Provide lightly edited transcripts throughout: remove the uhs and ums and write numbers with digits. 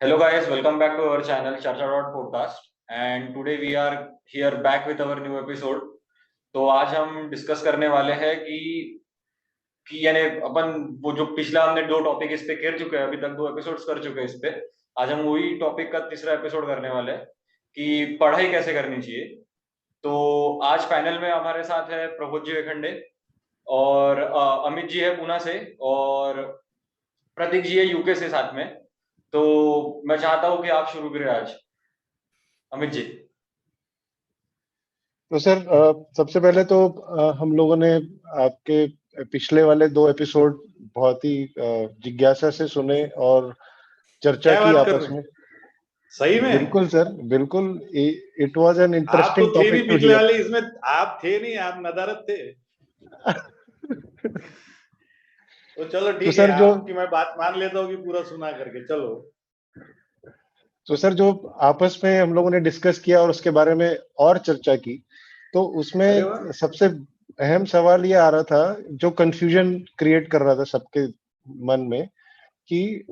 Hello guys, welcome back to our channel Charcha Podcast and today we are here back with our new episode. तो आज हम discuss करने वाले हैं कि यानी अपन वो जो पिछला हमने दो टॉपिक इस पे कर चुके हैं, अभी तक दो एपिसोड्स कर चुके हैं इस पे। आज हम वही टॉपिक का तीसरा एपिसोड करने वाले हैं कि पढ़ाई कैसे करनी चाहिए। तो आज पैनल में हमारे साथ है प्रबोध जी वेखंडे और अमित जी है पूना से और प्रतीक जी है यूके से साथ में। तो मैं चाहता हूँ कि आप शुरू करें आज, अमित जी। तो सर सबसे पहले तो हम लोगों ने आपके पिछले वाले दो एपिसोड बहुत ही जिज्ञासा से सुने और चर्चा की आपस में। सही में? बिल्कुल सर, बिल्कुल। It was an interesting topic to hear. पिछले वाले इसमें आप थे नहीं, आप नदारत थे। तो चलो ठीक है, आपकी मैं बात मान लेता हूँ कि पूरा सुना करके चलो। तो सर जो आपस में हम लोगों ने डिस्कस किया और उसके बारे में और चर्चा की, तो उसमें सबसे अहम सवाल ये आ रहा था जो कंफ्यूजन क्रिएट कर रहा था सबके मन में कि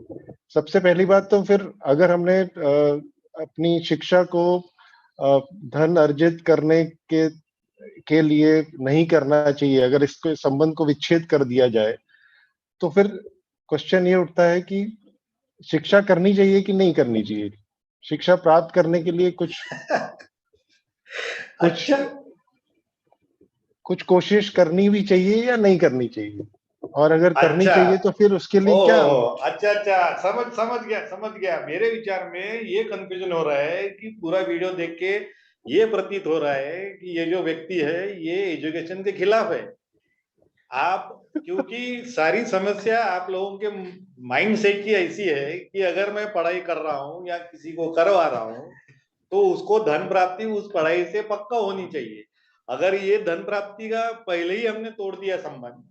सबसे पहली बात तो फिर अगर हमने अपनी शिक्षा को धन अर्जित करने के लिए नहीं करना चाहिए, अगर इसके संबंध को विच्छेद कर दिया जाए तो फिर क्वेश्चन ये उठता है कि शिक्षा करनी चाहिए कि नहीं करनी चाहिए। शिक्षा प्राप्त करने के लिए कुछ कोशिश करनी भी चाहिए या नहीं करनी चाहिए, और अगर करनी चाहिए तो फिर उसके लिए क्या? अच्छा, समझ गया। मेरे विचार में ये कंफ्यूजन हो रहा है कि पूरा वीडियो देख के ये प्रतीत हो रहा है कि ये जो व्यक्ति है ये एजुकेशन के खिलाफ है। आप क्योंकि सारी समस्या आप लोगों के माइंड सेट की ऐसी है कि अगर मैं पढ़ाई कर रहा हूँ या किसी को करवा रहा हूँ तो उसको धन प्राप्ति उस पढ़ाई से पक्का होनी चाहिए। अगर ये धन प्राप्ति का पहले ही हमने तोड़ दिया संबंध,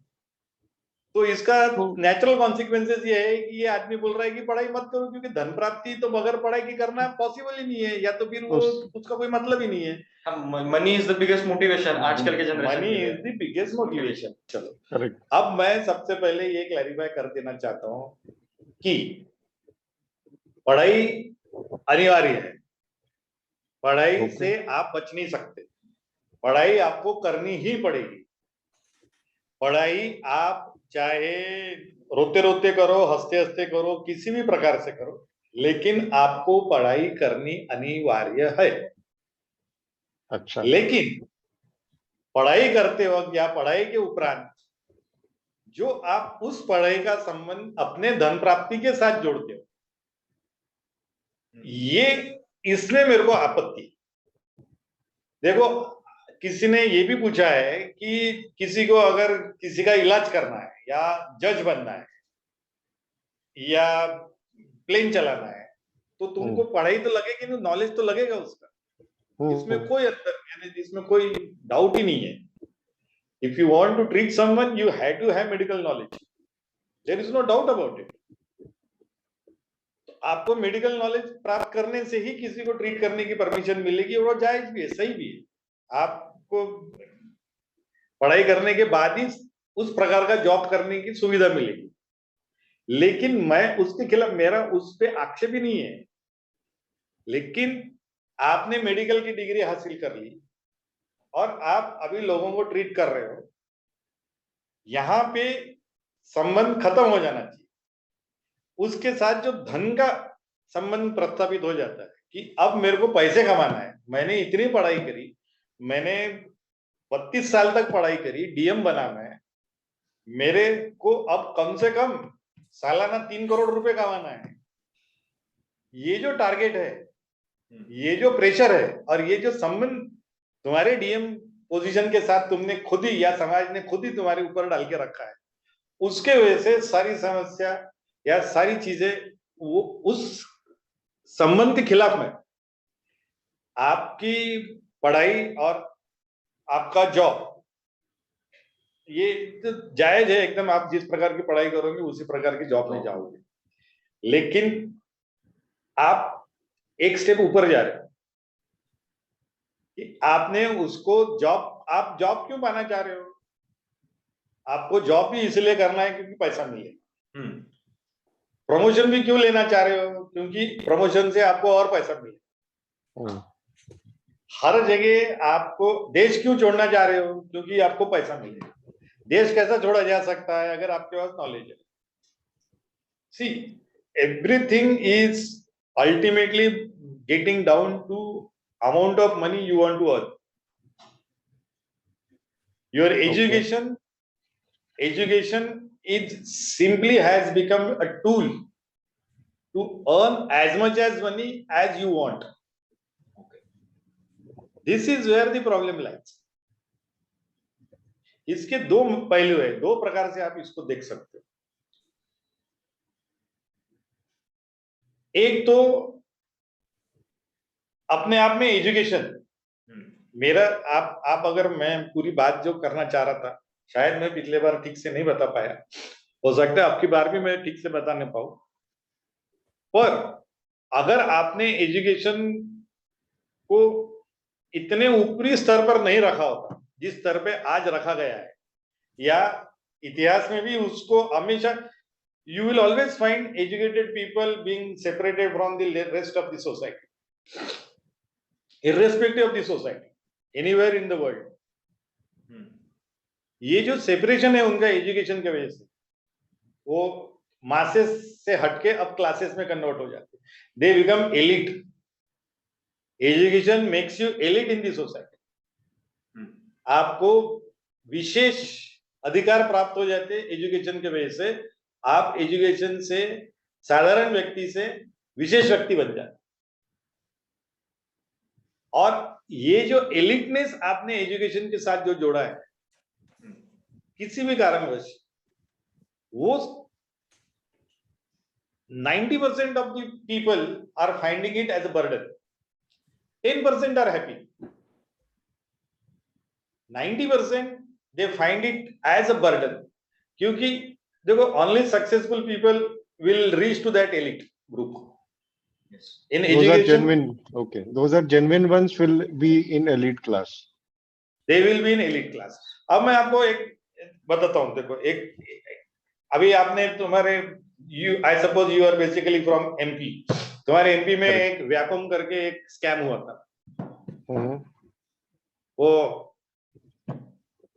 तो इसका नेचुरल कॉन्सिक्वेंसेस ये है कि ये आदमी बोल रहा है कि पढ़ाई मत करो, क्योंकि धन प्राप्ति तो बगैर पढ़ाई की करना पॉसिबल ही नहीं है, या तो फिर वो उसका कोई मतलब ही नहीं है। Money is the biggest motivation आजकल के generation. Money is the biggest motivation. चलो अब मैं सबसे पहले ये क्लैरिफाई कर देना चाहता हूँ कि पढ़ाई अनिवार्य है। पढ़ाई से आप बच नहीं सकते, पढ़ाई आपको करनी ही पड़ेगी। पढ़ाई आप चाहे रोते रोते करो, हंसते हंसते करो, किसी भी प्रकार से करो, लेकिन आपको पढ़ाई करनी अनिवार्य है। अच्छा, लेकिन पढ़ाई करते वक्त या पढ़ाई के उपरांत जो आप उस पढ़ाई का संबंध अपने धन प्राप्ति के साथ जोड़ते हो, ये इसमें मेरे को आपत्ति। देखो, किसी ने ये भी पूछा है कि किसी को अगर किसी का इलाज करना है या जज बनना है या प्लेन चलाना है तो तुमको पढ़ाई तो लगेगी ना, नॉलेज तो लगेगा उसका। इसमें कोई अंतर नहीं, इसमें कोई डाउट ही नहीं है। If you want to treat someone you have to have medical knowledge, there is no doubt about it. आपको मेडिकल नॉलेज प्राप्त करने से ही किसी को ट्रीट करने की परमिशन मिलेगी, और वो जायज भी है, सही भी है। आपको पढ़ाई करने के बाद ही उस प्रकार का जॉब करने की सुविधा मिलेगी, लेकिन मैं उसके खिलाफ, मेरा उस पर आक्षेप ही नहीं है। लेकिन आपने मेडिकल की डिग्री हासिल कर ली और आप अभी लोगों को ट्रीट कर रहे हो, यहां पे संबंध खत्म हो जाना चाहिए। उसके साथ जो धन का संबंध प्रस्थापित हो जाता है कि अब मेरे को पैसे कमाना है, मैंने इतनी पढ़ाई करी, मैंने 32 साल तक पढ़ाई करी, डीएम बनाना है, मेरे को अब कम से कम सालाना 3 करोड़ रुपए कमाना है। ये जो टारगेट है, ये जो प्रेशर है और ये जो संबंध तुम्हारे डीएम पोजीशन के साथ तुमने खुद ही या समाज ने खुद ही तुम्हारे ऊपर डाल के रखा है, उसके वजह से सारी समस्या या सारी चीजें वो उस संबंध के खिलाफ में। आपकी पढ़ाई और आपका जॉब ये तो जायज है एकदम, आप जिस प्रकार की पढ़ाई करोगे उसी प्रकार की जॉब में जाओगे, लेकिन आप एक स्टेप ऊपर जा रहे हो कि आपने उसको जॉब, आप जॉब क्यों पाना चाह रहे हो? आपको जॉब भी इसलिए करना है क्योंकि पैसा मिले। प्रमोशन भी क्यों लेना चाह रहे हो? क्योंकि प्रमोशन से आपको और पैसा मिले। हर जगह आपको देश क्यों छोड़ना चाह रहे हो? क्योंकि आपको पैसा मिले। देश कैसा छोड़ा जा सकता है? अगर आपके पास नॉलेज है। See, everything is ultimately getting down to amount of money you want to earn. Your education is simply has become a tool to earn as much as money as you want. This is where the problem lies. इसके दो पहलू है, दो प्रकार से आप इसको देख सकते हो. एक तो अपने आप में एजुकेशन, मेरा आप अगर मैं पूरी बात जो करना चाह रहा था, शायद मैं पिछले बार ठीक से नहीं बता पाया, हो सकता है आपकी बार भी मैं ठीक से बता नहीं पाऊं. पर अगर आपने एजुकेशन को इतने ऊपरी स्तर पर नहीं रखा होता जिस स्तर पे आज रखा गया है, या इतिहास में भी उसको हमेशा, you will always find educated people being separated from the rest of the society, irrespective of the society, anywhere in the world. ये जो सेपरेशन है उनका एजुकेशन के वजह से, वो मासेस से हटके अब क्लासेस में कन्वर्ट हो जाते, they become elite. Education makes you elite in the society. आपको विशेष अधिकार प्राप्त हो जाते एजुकेशन के वजह से. आप एजुकेशन से साधारण व्यक्ति से विशेष व्यक्ति बन जाते. और ये जो एलिटनेस आपने एजुकेशन के साथ जो जोड़ा है, किसी भी कारणवश, वो 90% of the people are finding it as a burden. 10% are happy. 90% they find it as a burden. क्योंकि देखो, only successful people will reach to that elite group. Yes. In those education, are genuine. Okay, those are genuine ones will be in elite class. They will be in elite class. अब मैं आपको एक बताता हूँ. देखो, एक अभी आपने तुम्हारे I suppose you are basically from MP. तुम्हारे MP में एक व्यापम करके एक स्कैम हुआ था. वो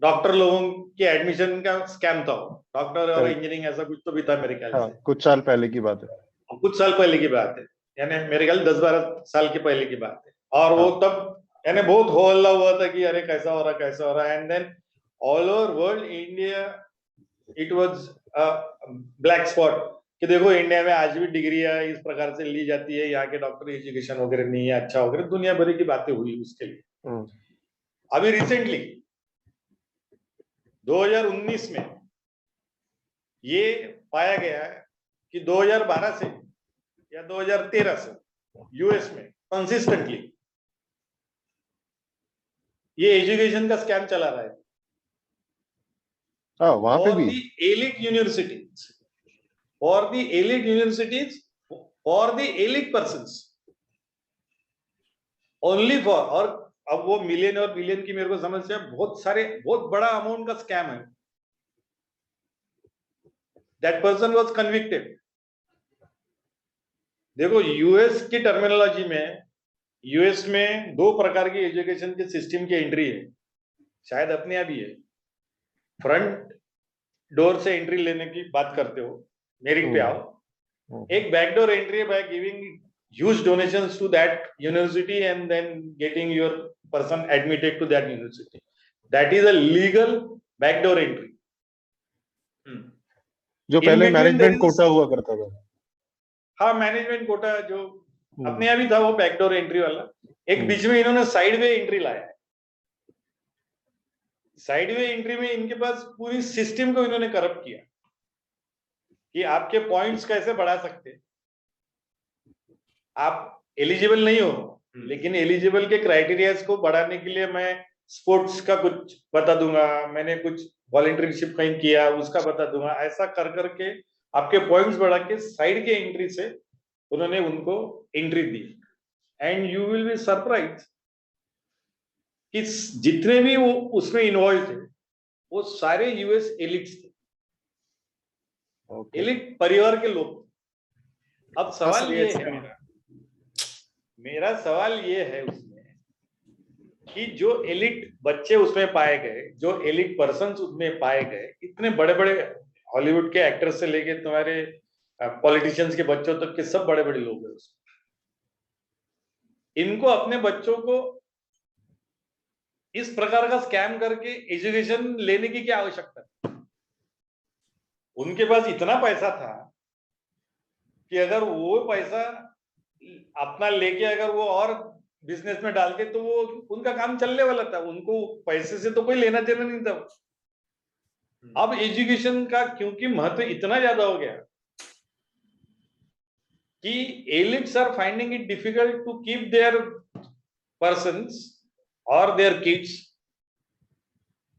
डॉक्टर लोगों के एडमिशन का स्कैम था. डॉक्टर और इंजीनियरिंग ऐसा कुछ तो भी था मेरे ख्याल से. कुछ साल पहले की बात है. कुछ साल पहले की बात है, यानी मेरे ख्याल 10-12 साल के पहले की बात है. और वो तब यानी बहुत हो हल्ला हुआ था कि अरे कैसा हो रहा, कैसा हो रहा. And then all over world, India, it was black spot कि देखो इंडिया में आज भी डिग्रियां इस प्रकार से ली जाती है, यहाँ के डॉक्टर एजुकेशन वगैरह नहीं है, अच्छा वगैरह, दुनिया भर की बातें हुई उसके लिए. अभी रिसेंटली 2019 में ये पाया गया है कि 2012 से या 2013 से यूएस में कंसिस्टेंटली ये एजुकेशन का स्कैम चला रहा है. वहां पे भी elite universities, for the elite universities, for the elite persons, only for. और अब वो मिलियन और बिलियन की मेरे को समस्या, बहुत बड़ा अमाउंट का स्कैम है. That person was convicted. देखो, यूएस की टर्मिनोलॉजी में, यूएस में दो प्रकार की एजुकेशन के सिस्टम की एंट्री है, शायद अपने यहाँ भी है. फ्रंट डोर से एंट्री लेने की बात करते हो, मेरिट पे आओ. एक बैकडोर एंट्री है by giving huge donations to that university and then getting your person admitted to that university. That is a legal backdoor entry. जो पहले मैनेजमेंट कोटा हुआ करता था. हाँ, मैनेजमेंट कोटा जो अपने यहाँ भी था, वो बैकडोर एंट्री वाला. एक बीच में इन्होंने साइड वे एंट्री लाया है. साइड वे एंट्री में इनके पास पूरी सिस्टम को इन्होंने करप्ट किया कि आपके पॉइंट्स कैसे बढ़ा सकते हैं. आप एलिजिबल नहीं हो, लेकिन एलिजिबल के क्राइटेरियाज को बढ़ाने के लिए मैं स्पोर्ट्स का कुछ बता दूंगा, मैंने कुछ वॉलंटियरशिप कहीं किया उसका बता दूंगा. ऐसा कर करके आपके पॉइंट्स बढ़ा के साइड के एंट्री से उन्होंने उनको entry the. And you will be surprise कि जितने भी वो उसमें इन्वॉल्व थे वो सारे यूएस एलिट्स थे. एलिट परिवार के लोग. अब सवाल ये है, मेरा सवाल ये है उसमें कि जो एलिट बच्चे उसमें पाए गए, जो एलिट पर्सन्स उसमें पाए गए, इतने बड़े बड़े हॉलीवुड के एक्टर्स से लेके तुम्हारे पॉलिटिशियंस के बच्चों तक के सब बड़े बड़े लोग हैं उसमें। इनको अपने बच्चों को इस प्रकार का स्कैम करके एजुकेशन लेने की क्या आवश्यकता है? उनके पास इतना पैसा था कि अगर वो पैसा अपना लेके अगर वो और बिजनेस में डालते तो वो उनका काम चलने वाला था, उनको पैसे से तो कोई लेना देना नहीं था। अब एजुकेशन का क्योंकि महत्व इतना ज्यादा हो गया कि elites are finding it difficult to keep their persons और their kids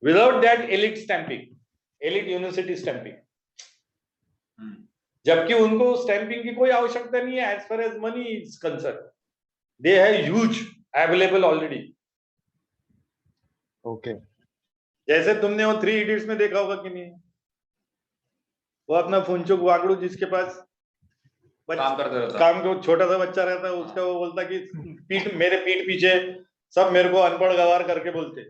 without that elite stamping, elite university stamping, जबकि उनको स्टैंपिंग की कोई आवश्यकता नहीं है as far as money is concern. They have huge available already. Okay, जैसे तुमने वो 3 इडियट्स में देखा होगा कि नहीं, वो अपना फुनचुक वागड़ू जिसके पास काम करता रहता, काम को छोटा सा बच्चा रहता है, उसका वो बोलता कि मेरे पीठ पीछे सब मेरे को अनपढ़ गवार करके बोलते,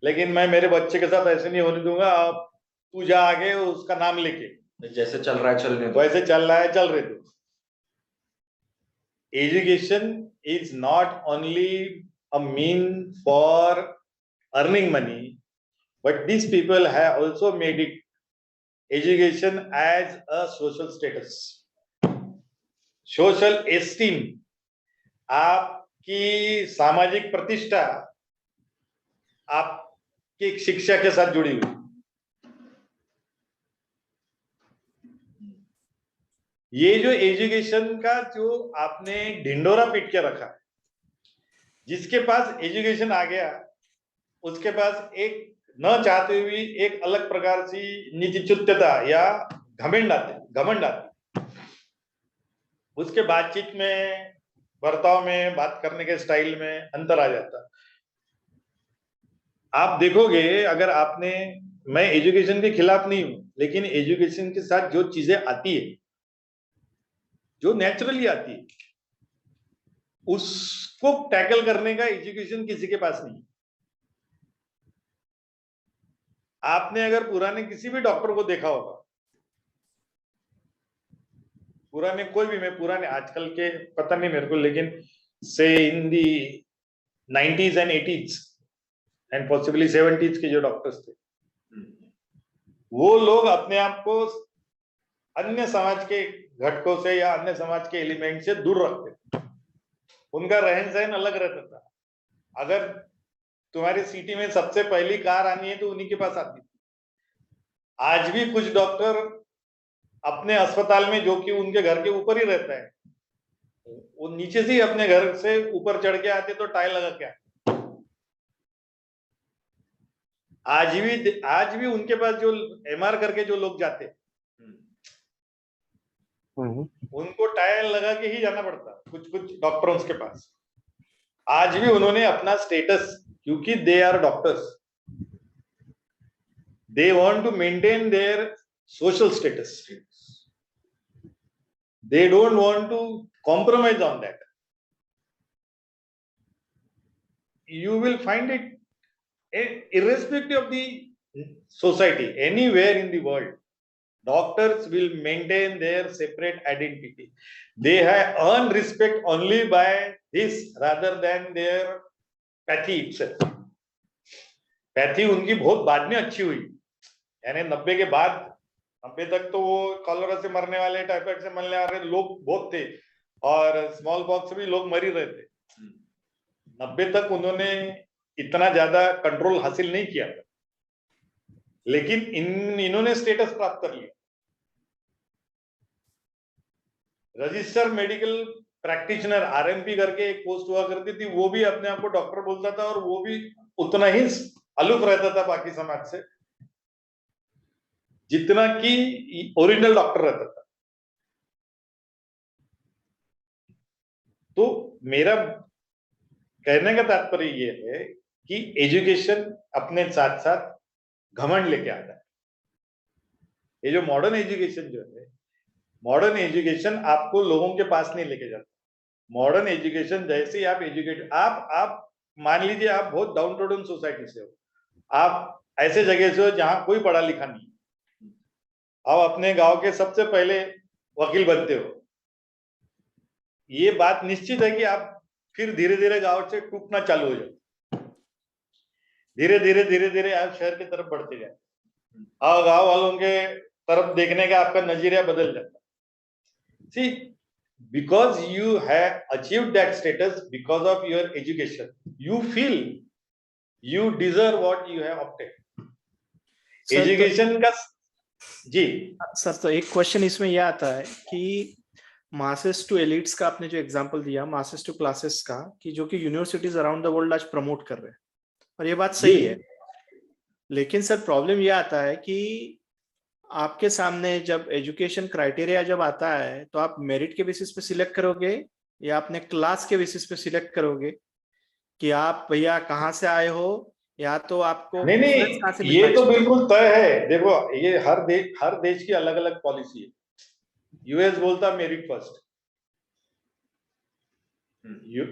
लेकिन मैं मेरे बच्चे के साथ ऐसे नहीं होने दूंगा, अब तू जा आगे उसका नाम लेके, जैसे चल रहा है चलने दो, वैसे चल रहा है चल रहे दो। Education is not only a mean for earning money, but these people have also made it education as a social status, social esteem, आपकी सामाजिक प्रतिष्ठा आपकी शिक्षा के साथ जुड़ी हुई। ये जो एजुकेशन का जो आपने ढिंडोरा पीट के रखा है, जिसके पास एजुकेशन आ गया उसके पास एक न चाहते हुए एक अलग प्रकार की नीतिच्युतता या घमंड आती, उसके बातचीत में, बर्ताव में, बात करने के स्टाइल में अंतर आ जाता। आप देखोगे, अगर आपने, मैं एजुकेशन के खिलाफ नहीं हूं, लेकिन एजुकेशन के साथ जो चीजें आती है, जो नेचुरली आती है, उसको टैकल करने का एजुकेशन किसी के पास नहीं। आपने अगर पुराने किसी भी डॉक्टर को देखा होगा, पुराने कोई भी, मैं पुराने आजकल के पता नहीं मेरे को, लेकिन से इन दी 90s and 80s and possibly 70s के जो डॉक्टर्स थे, वो लोग अपने आप को अन्य समाज के घटकों से या अन्य समाज के एलिमेंट से दूर रखते, उनका रहन सहन अलग रहता था। अगर तुम्हारी सिटी में सबसे पहली कार आनी है तो उन्हीं के पास आती थी। आज भी कुछ डॉक्टर अपने अस्पताल में, जो कि उनके घर के ऊपर ही रहता है, वो नीचे से ही अपने घर से ऊपर चढ़ के आते तो टाई लगा के आते। आज भी उनके पास जो एमआर करके जो लोग जाते, उनको टाई लगा के ही जाना पड़ता, कुछ डॉक्टरों के पास। आज भी उन्होंने अपना स्टेटस, क्योंकि they are doctors, they want to maintain their social status, they don't want to compromise on that. You will find it irrespective of the society, anywhere in the world, doctors will maintain their separate identity. They have earned respect only by this rather than their pathy itself. Pathy उनकी बहुत बाद में अच्छी हुई, यानी 90 के बाद, 90 तक तो वो कॉलरा से मरने वाले, टाइफाइड से मरने वाले लोग बहुत थे, और स्मॉल पॉक्स से भी लोग मर ही रहे थे। 90 तक उन्होंने इतना ज्यादा कंट्रोल हासिल नहीं किया था, लेकिन इन्होंने स्टेटस प्राप्त कर लिया। रजिस्टर मेडिकल प्रैक्टिशनर, आरएमपी करके एक पोस्ट हुआ करती थी, वो भी अपने आप को डॉक्टर बोलता था, और वो भी उतना ही अलूफ रहता था बाकी समाज से जितना कि ओरिजिनल डॉक्टर रहता था। तो मेरा कहने का तात्पर्य ये है कि एजुकेशन अपने साथ साथ घमंड लेके आता है। ये जो मॉडर्न एजुकेशन जो है, मॉडर्न एजुकेशन आपको लोगों के पास नहीं लेके जाता। मॉडर्न एजुकेशन जैसे ही आप एजुकेट, आप मान लीजिए आप बहुत डाउन टू डाउन सोसाइटी से हो, आप ऐसे जगह से हो जहां कोई पढ़ा लिखा नहीं, आप अपने गांव के सबसे पहले वकील बनते हो, ये बात निश्चित है कि आप फिर धीरे धीरे गांव से टूटना चालू हो जाए, धीरे धीरे धीरे धीरे आप शहर की तरफ बढ़ते जाए, और गांव वालों के तरफ देखने का आपका नजरिया बदल जाता है। See, because you have achieved that status because of your education, you feel you deserve what you have obtained. Education का जी सर, तो एक क्वेश्चन इसमें यह आता है कि मासेस टू एलिट्स का आपने जो एग्जांपल दिया, मासेस टू क्लासेस का, कि जो कि यूनिवर्सिटीज अराउंड द वर्ल्ड आज प्रमोट कर रहे हैं, और ये बात सही है। लेकिन सर प्रॉब्लम यह आता है कि आपके सामने जब एजुकेशन क्राइटेरिया जब आता है तो आप मेरिट के बेसिस पे सिलेक्ट करोगे या अपने क्लास के बेसिस पे सिलेक्ट करोगे कि आप भैया कहाँ से आए हो, या तो आपको नहीं, ये तो बिल्कुल तय है। देखो, ये हर देश की अलग अलग पॉलिसी है। यूएस बोलता मेरिट फर्स्ट।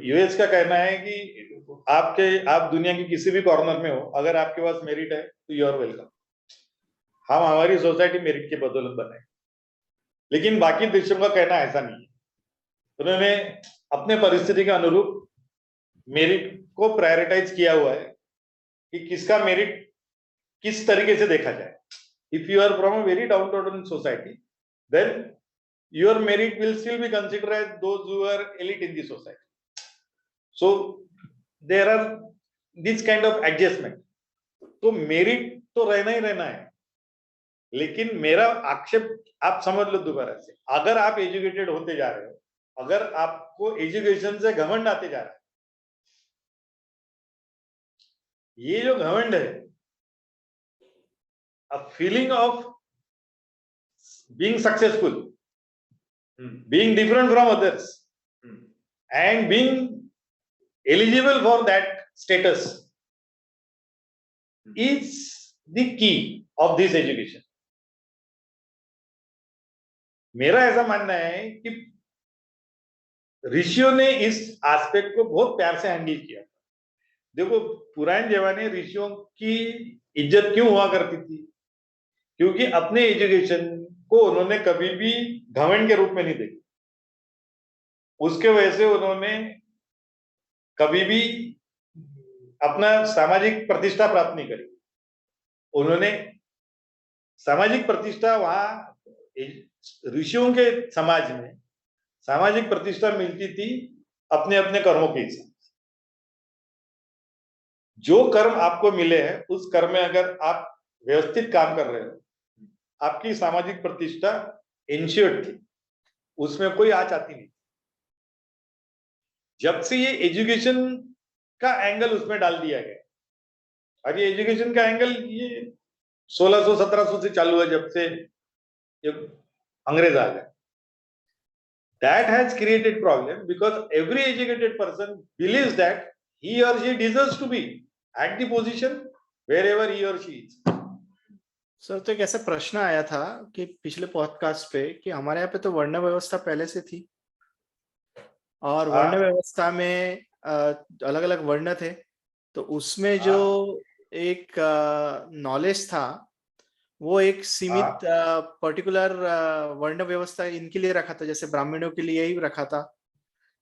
यूएस का कहना है कि आप दुनिया के किसी भी कॉर्नर में हो, अगर आपके पास मेरिट है तो यू आर वेलकम। हम हमारी सोसाइटी मेरिट के बदौलत बनाए, लेकिन बाकी देशों का कहना ऐसा नहीं है। उन्होंने अपने परिस्थिति के अनुरूप मेरिट को प्रायोरिटाइज किया हुआ है कि किसका मेरिट किस तरीके से देखा जाए। If you are from a very down to earth society, then your merit will still be considered as those who are elite in the society. So there are this kind of adjustment. तो merit तो रहना ही रहना है, लेकिन मेरा आक्षेप आप समझ लो दोबारा से, अगर आप एजुकेटेड होते जा रहे हो, अगर आपको एजुकेशन से घमंड आते जा रहा है, ये जो घमंड है, a feeling of being successful, being different from others and being eligible for that status is the की ऑफ दिस एजुकेशन। मेरा ऐसा मानना है कि ऋषियों ने इस एस्पेक्ट को बहुत प्यार से हैंडल किया। देखो, पुराने जमाने ऋषियों की इज्जत क्यों हुआ करती थी? क्योंकि अपने एजुकेशन को उन्होंने कभी भी घमंड के रूप में नहीं देखा। उसके वजह से उन्होंने कभी भी अपना सामाजिक प्रतिष्ठा प्राप्त नहीं करी। उन्होंने सामाजिक प्रतिष्ठा वहां ऋषियों के समाज में सामाजिक प्रतिष्ठा मिलती थी अपने अपने कर्मों के हिसाब से। जो कर्म आपको मिले हैं, उस कर्म में अगर आप व्यवस्थित काम कर रहे हो, आपकी सामाजिक प्रतिष्ठा इंश्योर्ड थी, उसमें कोई आँच आती नहीं। जब से ये एजुकेशन का एंगल उसमें डाल दिया गया, और ये एजुकेशन का एंगल ये 1600-1700 से चालू है, जब से अंग्रेज आ गए। That has created problem because every educated person believes that he or she deserves to be at the position wherever he or she is. Sir, तो एक ऐसा प्रश्न आया था कि पिछले पॉडकास्ट पे कि हमारे यहाँ पे तो वर्ण व्यवस्था पहले से थी, और वर्ण व्यवस्था में अलग अलग वर्ण थे, तो उसमें जो एक नॉलेज था वो एक सीमित पर्टिकुलर वर्ण व्यवस्था इनके लिए रखा था, जैसे ब्राह्मणों के लिए ही रखा था,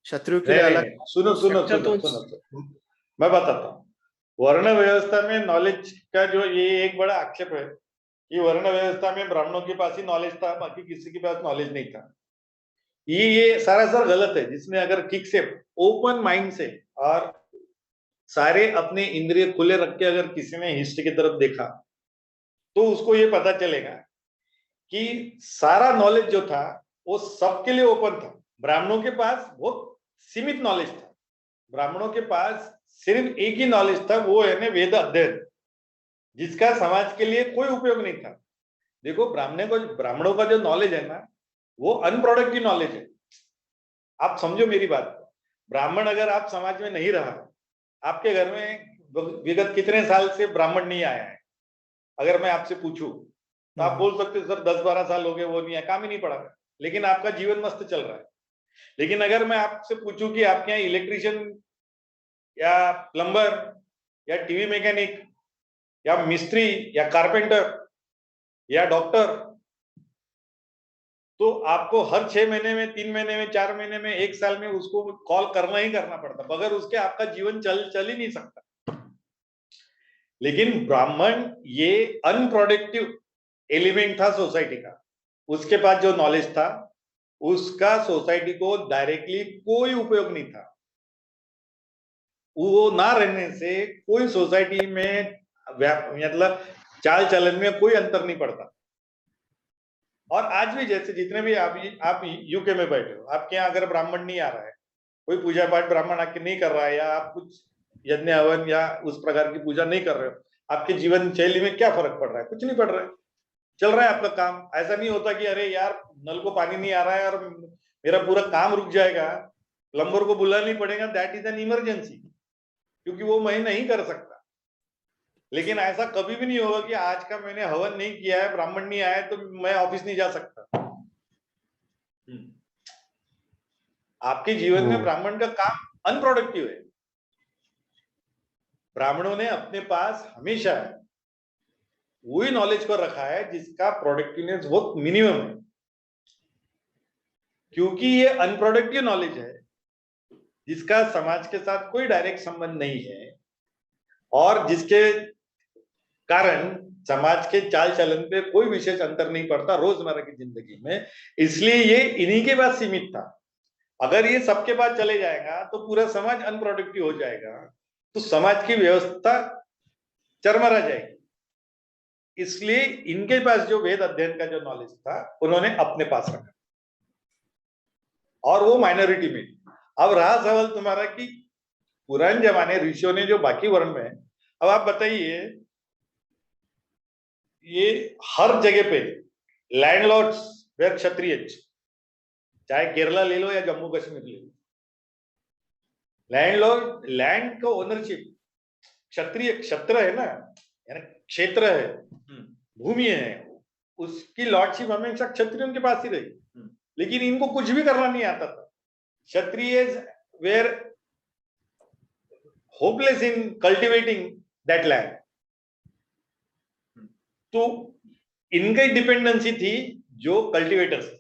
क्षत्रियों के लिए अलग। सुनो, मैं बताता हूँ। वर्ण व्यवस्था में नॉलेज का जो ये एक बड़ा आक्षेप है कि वर्ण व्यवस्था में ब्राह्मणों के पास ही नॉलेज था, बाकी किसी के पास नॉलेज नहीं था। ये सरासर गलत है। जिसने अगर ठीक से ओपन माइंड से और सारे अपने इंद्रिय खुले रख के अगर किसी ने हिस्ट्री की तरफ देखा, तो उसको ये पता चलेगा कि सारा नॉलेज जो था वो सबके लिए ओपन था। ब्राह्मणों के पास बहुत सीमित नॉलेज था। ब्राह्मणों के पास सिर्फ एक ही नॉलेज था, वो है ना वेद अध्ययन, जिसका समाज के लिए कोई उपयोग नहीं था। देखो, ब्राह्मणों का जो नॉलेज है ना, वो अनप्रोडक्टिव नॉलेज है। आप समझो मेरी बात। ब्राह्मण अगर आप समाज में नहीं रहा, आपके घर में विगत कितने साल से ब्राह्मण नहीं आया है, अगर मैं आपसे पूछूं तो आप बोल सकते सर 10-12 साल हो गए वो नहीं है, काम ही नहीं पड़ा। लेकिन आपका जीवन मस्त चल रहा है। लेकिन अगर मैं आपसे पूछूं कि आपके यहाँ इलेक्ट्रिशियन या प्लम्बर या टीवी मैकेनिक या मिस्त्री या कारपेंटर या डॉक्टर, तो आपको हर 6 महीने में, 3 महीने में, 4 महीने में, 1 साल में उसको कॉल करना ही करना पड़ता, बगैर उसके आपका जीवन चल ही नहीं सकता। लेकिन ब्राह्मण ये अनप्रोडक्टिव एलिमेंट था सोसाइटी का, उसके पास जो नॉलेज था उसका सोसाइटी को डायरेक्टली कोई उपयोग नहीं था। वो ना रहने से कोई सोसाइटी में मतलब चाल चलन में कोई अंतर नहीं पड़ता। और आज भी जैसे जितने भी आप यूके में बैठे हो, आपके यहाँ अगर ब्राह्मण नहीं आ रहा है, कोई पूजा पाठ ब्राह्मण आके नहीं कर रहा है, या आप कुछ यज्ञ हवन या उस प्रकार की पूजा नहीं कर रहे हो, आपके जीवन शैली में क्या फर्क पड़ रहा है? कुछ नहीं पड़ रहा है, चल रहा है आपका काम। ऐसा नहीं होता कि अरे यार नल को पानी नहीं आ रहा है और मेरा पूरा काम रुक जाएगा, प्लम्बर को बुलाना नहीं पड़ेगा, दैट इज एन इमरजेंसी, क्योंकि वो मैं नहीं कर सकता। लेकिन ऐसा कभी भी नहीं होगा कि आज का मैंने हवन नहीं किया है, ब्राह्मण नहीं आया तो मैं ऑफिस नहीं जा सकता। आपके जीवन में ब्राह्मण का काम अनप्रोडक्टिव है। ब्राह्मणों ने अपने पास हमेशा वही नॉलेज को रखा है जिसका प्रोडक्टिवनेस बहुत मिनिमम है, क्योंकि ये अनप्रोडक्टिव नॉलेज है जिसका समाज के साथ कोई डायरेक्ट संबंध नहीं है और जिसके कारण समाज के चाल चलन पे कोई विशेष अंतर नहीं पड़ता रोजमर्रा की जिंदगी में। इसलिए ये इन्हीं के पास सीमित था। अगर ये सबके पास चले जाएगा तो पूरा समाज अनप्रोडक्टिव हो जाएगा, तो समाज की व्यवस्था चरमरा जाएगी। इसलिए इनके पास जो वेद अध्ययन का जो नॉलेज था उन्होंने अपने पास रखा और वो माइनॉरिटी में। अब रहा सवाल तुम्हारा कि पुराने जमाने ऋषियों ने जो बाकी वर्ण में, अब आप बताइए, ये हर जगह पे लैंडलॉर्ड्स वेर क्षत्रिय, चाहे केरला ले लो या जम्मू कश्मीर ले लो, लैंडलॉर्ड लैंड का ओनरशिप क्षत्रिय, क्षत्र है ना, यानी क्षेत्र है, भूमि है, उसकी लॉर्डशिप हमेशा क्षत्रियों के पास ही रही। लेकिन इनको कुछ भी करना नहीं आता था। Kshatriya were hopeless in cultivating that land. तो इनकी डिपेंडेंसी थी जो कल्टिवेटर्स थे,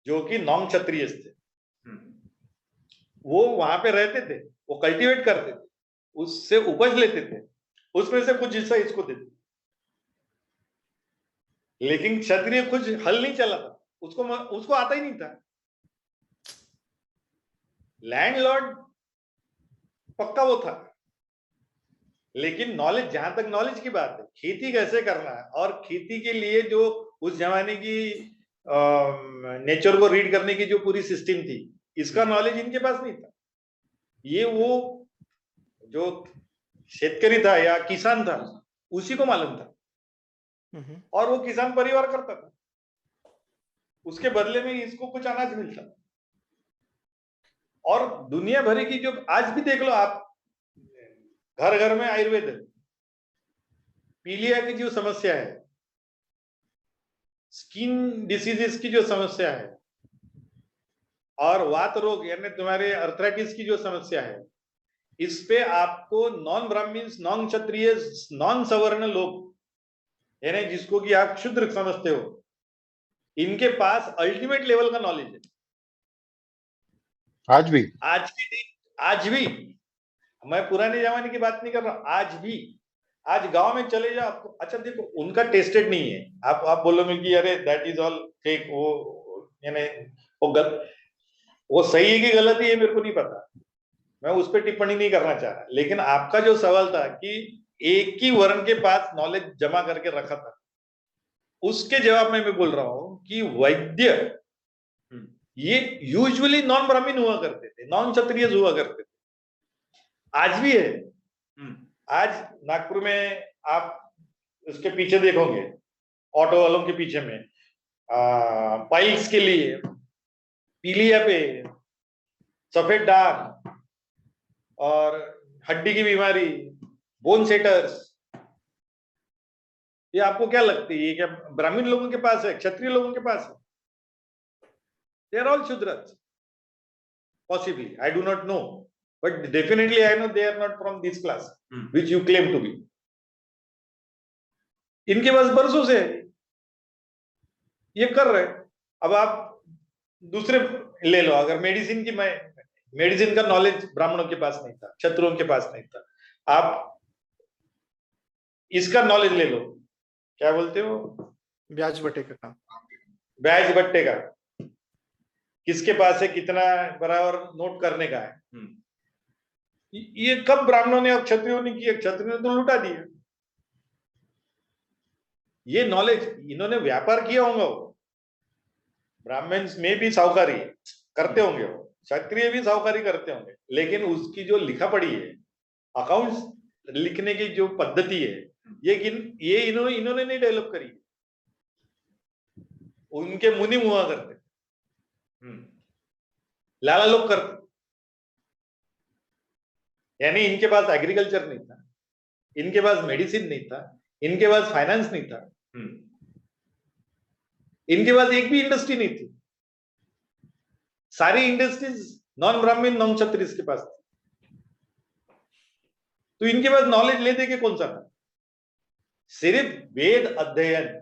जो कि नॉन क्षत्रिय थे, वो वहां पे रहते थे, वो कल्टिवेट करते थे, उससे उपज लेते थे, उसमें से कुछ हिस्सा इसको देते। लेकिन क्षत्रिय कुछ हल नहीं चला था, उसको आता ही नहीं था। लैंडलॉर्ड पक्का वो था, लेकिन नॉलेज, जहां तक नॉलेज की बात है, खेती कैसे करना है और खेती के लिए जो उस जमाने की नेचर को रीड करने की जो पूरी सिस्टम थी, इसका नॉलेज इनके पास नहीं था। ये वो जो शेतकरी था या किसान था उसी को मालूम था, और वो किसान परिवार करता था, उसके बदले में इसको कुछ अनाज मिलता। और दुनिया भर की जो आज भी देख लो आप, घर घर में आयुर्वेद है, पीलिया की जो समस्या है, स्किन डिसीजेस की जो समस्या है, और वात रोग यानी तुम्हारे अर्थराइटिस की जो समस्या है, इस पे आपको नॉन ब्राह्मण्स, नॉन क्षत्रिय, नॉन सवर्ण लोग, यानी जिसको कि आप शूद्र समझते हो, इनके पास अल्टीमेट लेवल का नॉलेज है। आज भी, आज भी मैं पुराने जमाने की बात नहीं कर रहा, आज भी, आज गांव में चले जाओ आपको, अच्छा देखो उनका टेस्टेड नहीं है, आप बोलोगे कि अरे दैट इज ऑल फेक, वो यानी वो सही है कि गलत है ये मेरे को नहीं पता, मैं उस पर टिप्पणी नहीं करना चाह रहा। लेकिन आपका जो सवाल था कि एक ही वर्ण के पास नॉलेज जमा करके रखा था, उसके जवाब में मैं बोल रहा हूं कि वैद्य ये यूजुअली नॉन ब्राह्मण हुआ करते थे, नॉन क्षत्रिय हुआ करते थे, आज भी है। आज नागपुर में आप उसके पीछे देखोगे, ऑटो वालों के पीछे में पाइल्स के लिए, पीलिया पे, सफेद दाग और हड्डी की बीमारी, बोन सेटर्स, ये आपको क्या लगती है, ये क्या ब्राह्मण लोगों के पास है, क्षत्रिय लोगों के पास है? They are all Shudras. Possibly, I do not know, but definitely I know they are not from this class, which you claim to be. इनके पास बरसों से ये कर रहे। अब आप दूसरे ले लो, अगर मेडिसिन का नॉलेज ब्राह्मणों के पास नहीं था, क्षत्रियों के पास नहीं था, आप इसका नॉलेज ले लो, क्या बोलते हो, ब्याज बट्टे का काम, ब्याज बट्टे का, किसके पास है, कितना बराबर नोट करने का है। ये कब ब्राह्मणों ने और क्षत्रियों ने किया? क्षत्रियों ने तो लुटा दिया। ये नॉलेज इन्होंने व्यापार किया होगा, वो ब्राह्मण्स में भी साहूकारी करते होंगे, वो क्षत्रिय भी साहूकारी करते होंगे, लेकिन उसकी जो लिखा पढ़ी है, अकाउंट्स लिखने की जो पद्धति है, ये इन्होंने नहीं डेवलप करी, उनके मुनि मुआ करते, लाला लोग करते। यानी इनके पास एग्रीकल्चर नहीं था, इनके पास मेडिसिन नहीं था, इनके पास फाइनेंस नहीं था, इनके पास एक भी इंडस्ट्री नहीं थी। सारी इंडस्ट्रीज नॉन ब्राह्मण नॉन क्षत्रिय के पास थी। तो इनके पास नॉलेज ले दे के कौन सा था? सिर्फ वेद अध्ययन,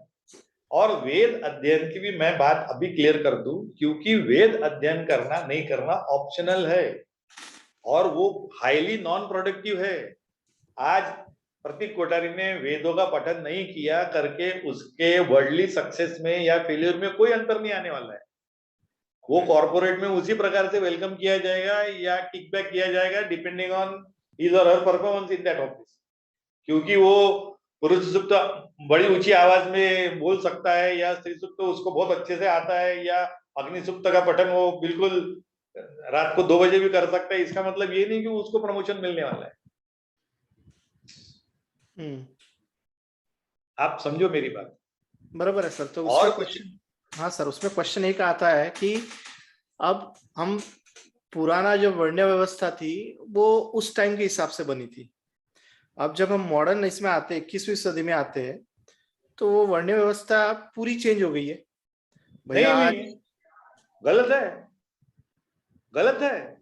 और वेद अध्ययन की भी मैं बात अभी क्लियर कर दूं, क्योंकि वेद अध्ययन करना नहीं करना ऑप्शनल है और वो हाईली नॉन प्रोडक्टिव है। आज प्रतीक कोठारी ने वेदों का पठन नहीं किया करके उसके वर्ल्डली सक्सेस में या फेलियर में कोई अंतर नहीं आने वाला है। वो कॉर्पोरेट में उसी प्रकार से वेलकम किया जाएगा या किकबैक किया जाएगा, डिपेंडिंग ऑन हिज और हर परफॉर्मेंस इन दैट ऑफिस। क्योंकि वो पुरुष सुक्त बड़ी ऊंची आवाज में बोल सकता है, या स्त्री सुक्त उसको बहुत अच्छे से आता है, या अग्नि सुक्त का पठन वो बिल्कुल रात को 2 बजे भी कर सकता है। इसका मतलब ये नहीं कि उसको प्रमोशन मिलने वाला है। आप समझो मेरी बात। बराबर है सर। तो उसमें क्वेश्चन, हाँ सर, उसमें क्वेश्चन एक आता है कि अब हम पुराना जो वर्ण व्यवस्था थी वो उस टाइम के हिसाब से बनी थी। अब जब हम मॉडर्न इसमें आते, 21वीं सदी में आते हैं, तो वो वर्ण व्यवस्था पूरी चेंज हो गई है भैया। आज गलत है, गलत है।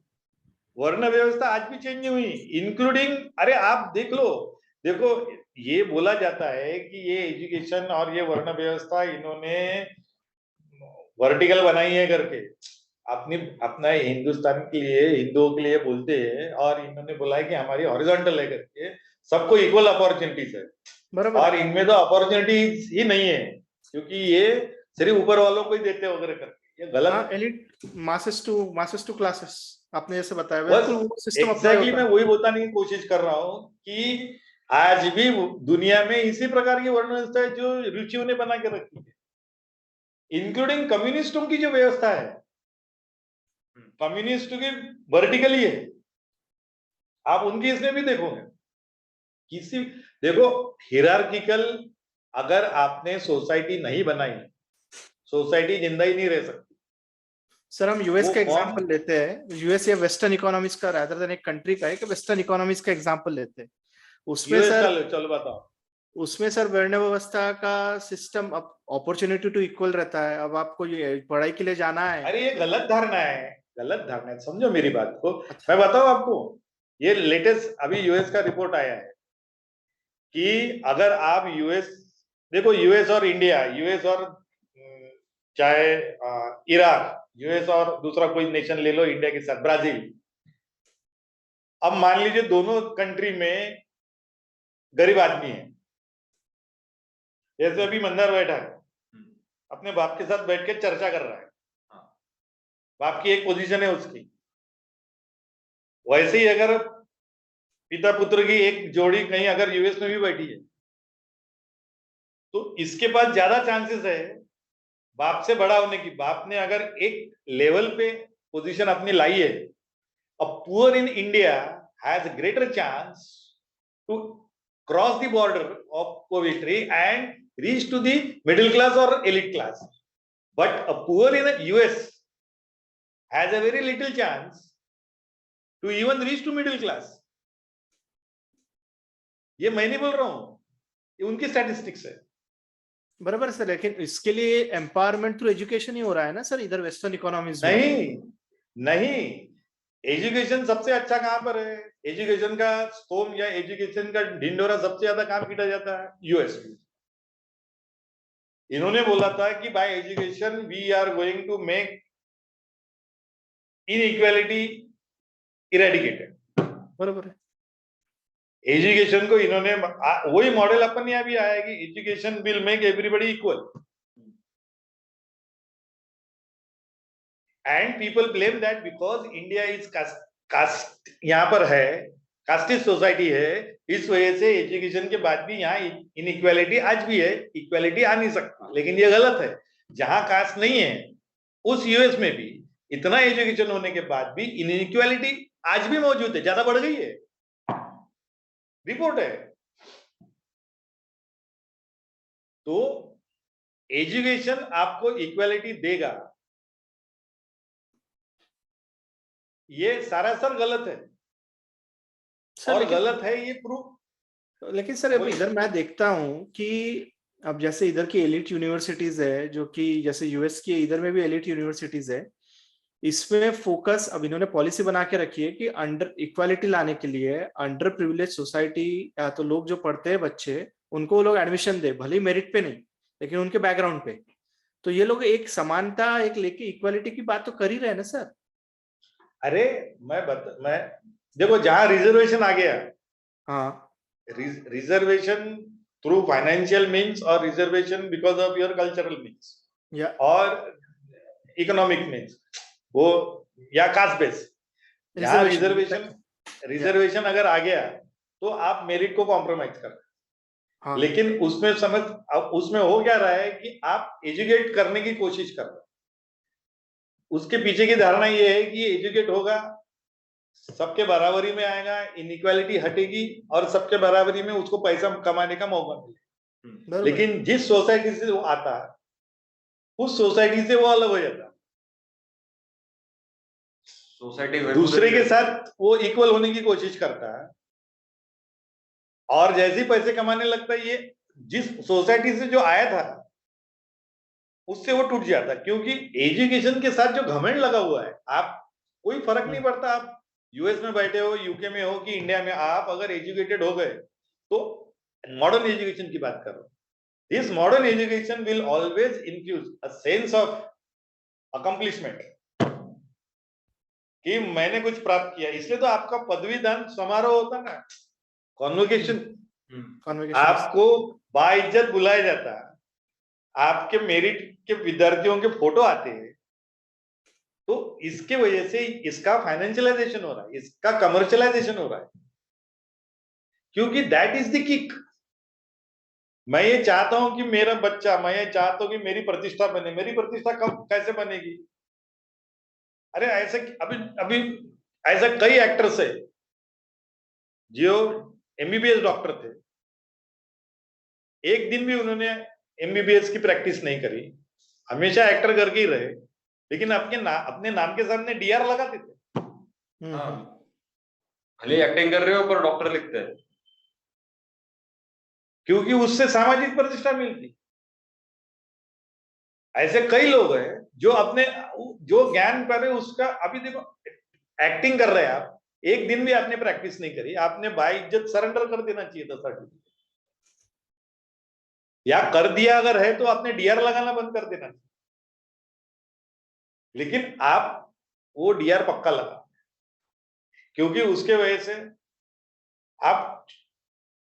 वर्ण व्यवस्था आज भी चेंज नहीं हुई, इंक्लूडिंग, अरे आप देख लो, देखो ये बोला जाता है कि ये एजुकेशन और ये वर्ण व्यवस्था इन्होंने वर्टिकल बनाई है करके, अपना हिंदुस्तान के लिए, हिंदुओं के लिए बोलते हैं, और इन्होंने बोला है कि हमारी हॉरिजॉन्टल है करके, सबको इक्वल अपॉर्चुनिटीज है। और इनमें तो अपॉर्चुनिटीज ही नहीं है, क्योंकि ये सिर्फ ऊपर वालों को ही देते वगैरह करके, ये गलत है। एलिट मासेस टू क्लासेस आपने जैसे बताया, एग्जैक्टली मैं वही बताने की कोशिश कर रहा हूँ कि आज भी दुनिया में इसी प्रकार की वर्ण व्यवस्था है जो रुचियों ने बना के रखी है, इंक्लूडिंग कम्युनिस्टों की जो व्यवस्था है। कम्युनिस्ट की वर्टिकली है, आप उनकी इसमें भी देखोगे किसी, देखो हिरार्किकल, अगर आपने सोसाइटी नहीं बनाई, सोसाइटी जिंदा ही नहीं रह सकती। सर हम यूएस का एग्जांपल लेते हैं, यूएस या वेस्टर्न इकोनॉमीज का, रादर देन एक कंट्री का है कि वेस्टर्न इकोनॉमीज का एग्जांपल लेते हैं। उसमें सर चलो बताओ, उसमें सर वर्ण व्यवस्था का सिस्टम अपॉर्चुनिटी टू इक्वल रहता है। अब आपको पढ़ाई के लिए जाना है, अरे ये गलत धारणा है, गलत धारणा है, समझो मेरी बात को। अच्छा। मैं बताऊं आपको, ये लेटेस्ट अभी यूएस का रिपोर्ट आया है कि अगर आप यूएस देखो, यूएस और इंडिया, यूएस और चाहे इराक, यूएस और दूसरा कोई नेशन ले लो इंडिया के साथ, ब्राजील। अब मान लीजिए दोनों कंट्री में गरीब आदमी है, जैसे अभी मंदार बैठा है, अपने बाप के साथ बैठ के चर्चा कर रहा है, बाप की एक पोजीशन है उसकी। वैसे ही अगर पिता पुत्र की एक जोड़ी कहीं अगर यूएस में भी बैठी है, तो इसके पास ज्यादा चांसेस है बाप से बड़ा होने की। बाप ने अगर एक लेवल पे पोजीशन अपनी लाई है, a poor in India has greater chance to cross the border of poverty and reach to the middle class और elite class, but a poor in US has a very little chance to even reach to middle class. ये मैं नहीं बोल रहा हूं, ये उनकी statistics है। बराबर सर, लेकिन इसके लिए एम्पावरमेंट थ्रू एजुकेशन ही हो रहा है ना सर, इधर वेस्टर्न इकोनॉमीज में। नहीं, एजुकेशन सबसे अच्छा कहां पर है? एजुकेशन का स्तोम या एजुकेशन का ढिंडोरा सबसे ज्यादा कहां पीटा जाता है? यूएस में। इन्होंने बोला था कि by education we are going to make inequality eradicated. बराबर है। एजुकेशन को इन्होंने वही मॉडल अपन यहाँ भी आया कि education will make everybody equal, and people blame that because India is caste, यहाँ पर है कास्टिस्ट सोसाइटी है, इस वजह से एजुकेशन के बाद भी यहाँ इनइक्वालिटी आज भी है, इक्वालिटी आ नहीं सकती। लेकिन ये गलत है, जहां कास्ट नहीं है उस यूएस में भी इतना एजुकेशन होने के बाद भी इनइक्वालिटी आज भी मौजूद है, ज्यादा बढ़ गई है, रिपोर्ट है। तो एजुकेशन आपको इक्वालिटी देगा, ये सरासर गलत है सर और लेकिन गलत है ये प्रूफ। लेकिन सर अब इधर मैं देखता हूँ कि अब जैसे इधर की एलिट यूनिवर्सिटीज है, जो कि जैसे यूएस की इधर में भी एलिट यूनिवर्सिटीज है, इसमें फोकस अब इन्होंने पॉलिसी बना के रखी है कि अंडर इक्वालिटी लाने के लिए अंडर प्रिविलेज सोसाइटी या तो लोग जो पढ़ते हैं बच्चे, उनको वो लोग एडमिशन दे, भले मेरिट पे नहीं लेकिन उनके बैकग्राउंड पे। तो ये लोग एक समानता एक लेके इक्वालिटी की बात तो कर ही रहे हैं ना सर। अरे मैं देखो, जहां रिजर्वेशन आ गया, हाँ, रिजर्वेशन थ्रू फाइनेंशियल मीन्स और reservation because of your cultural means या और इकोनॉमिक मीन्स, वो या कास्ट बेस, जहां रिजर्वेशन अगर आ गया तो आप मेरिट को कॉम्प्रोमाइज कर। हाँ, लेकिन उसमें हो क्या रहा है कि आप एजुकेट करने की कोशिश कर रहे हो। उसके पीछे की धारणा ये है कि एजुकेट होगा, सबके बराबरी में आएगा, इनइक्वालिटी हटेगी और सबके बराबरी में उसको पैसा कमाने का मौका मिलेगा। लेकिन जिस सोसाइटी से वो आता है उस सोसाइटी से वो अलग हो जाता है, सोसाइटी दूसरे के साथ वो इक्वल होने की कोशिश करता है, और जैसे ही पैसे कमाने लगता है, ये जिस सोसाइटी से जो आया था उससे वो टूट जाता है। क्योंकि एजुकेशन के साथ जो घमंड लगा हुआ है, आप कोई फर्क नहीं पड़ता, आप यूएस में बैठे हो, यूके में हो कि इंडिया में, आप अगर एजुकेटेड हो गए तो मॉडर्न एजुकेशन की बात करो, this modern education will always infuse a sense of accomplishment कि मैंने कुछ प्राप्त किया। इसलिए तो आपका पदवीदान समारोह होता ना, कॉन्वोकेशन, आपको बाइज्जत बुलाया जाता है, आपके मेरिट के विद्यार्थियों के फोटो आते हैं। तो इसके वजह से इसका फाइनेंशियलाइजेशन हो रहा है, इसका कमर्शियलाइजेशन हो रहा है, क्योंकि दैट इज द किक। मैं ये चाहता हूं कि मेरा बच्चा, मैं ये चाहता हूं कि मेरी प्रतिष्ठा बने। मेरी प्रतिष्ठा कब कैसे बनेगी? अरे ऐसे अभी ऐसा कई एक्टर्स है जो एमबीबीएस डॉक्टर थे, एक दिन भी उन्होंने एमबीबीएस की प्रैक्टिस नहीं करी, हमेशा एक्टर करके ही रहे, लेकिन अपने नाम के सामने डीआर लगाते थे। भले एक्टिंग कर रहे हो पर डॉक्टर लिखते हैं, क्योंकि उससे सामाजिक प्रतिष्ठा मिलती। ऐसे कई लोग हैं जो अपने जो ज्ञान कर रहे उसका, अभी देखो एक्टिंग कर रहे हैं आप, एक दिन भी आपने प्रैक्टिस नहीं करी, आपने बाइज्जत सरेंडर कर देना चाहिए था सर्टिफिकेट, या कर दिया अगर है तो आपने डीआर लगाना बंद कर देना चाहिए। लेकिन आप वो डीआर पक्का लगा, क्योंकि उसके वजह से आप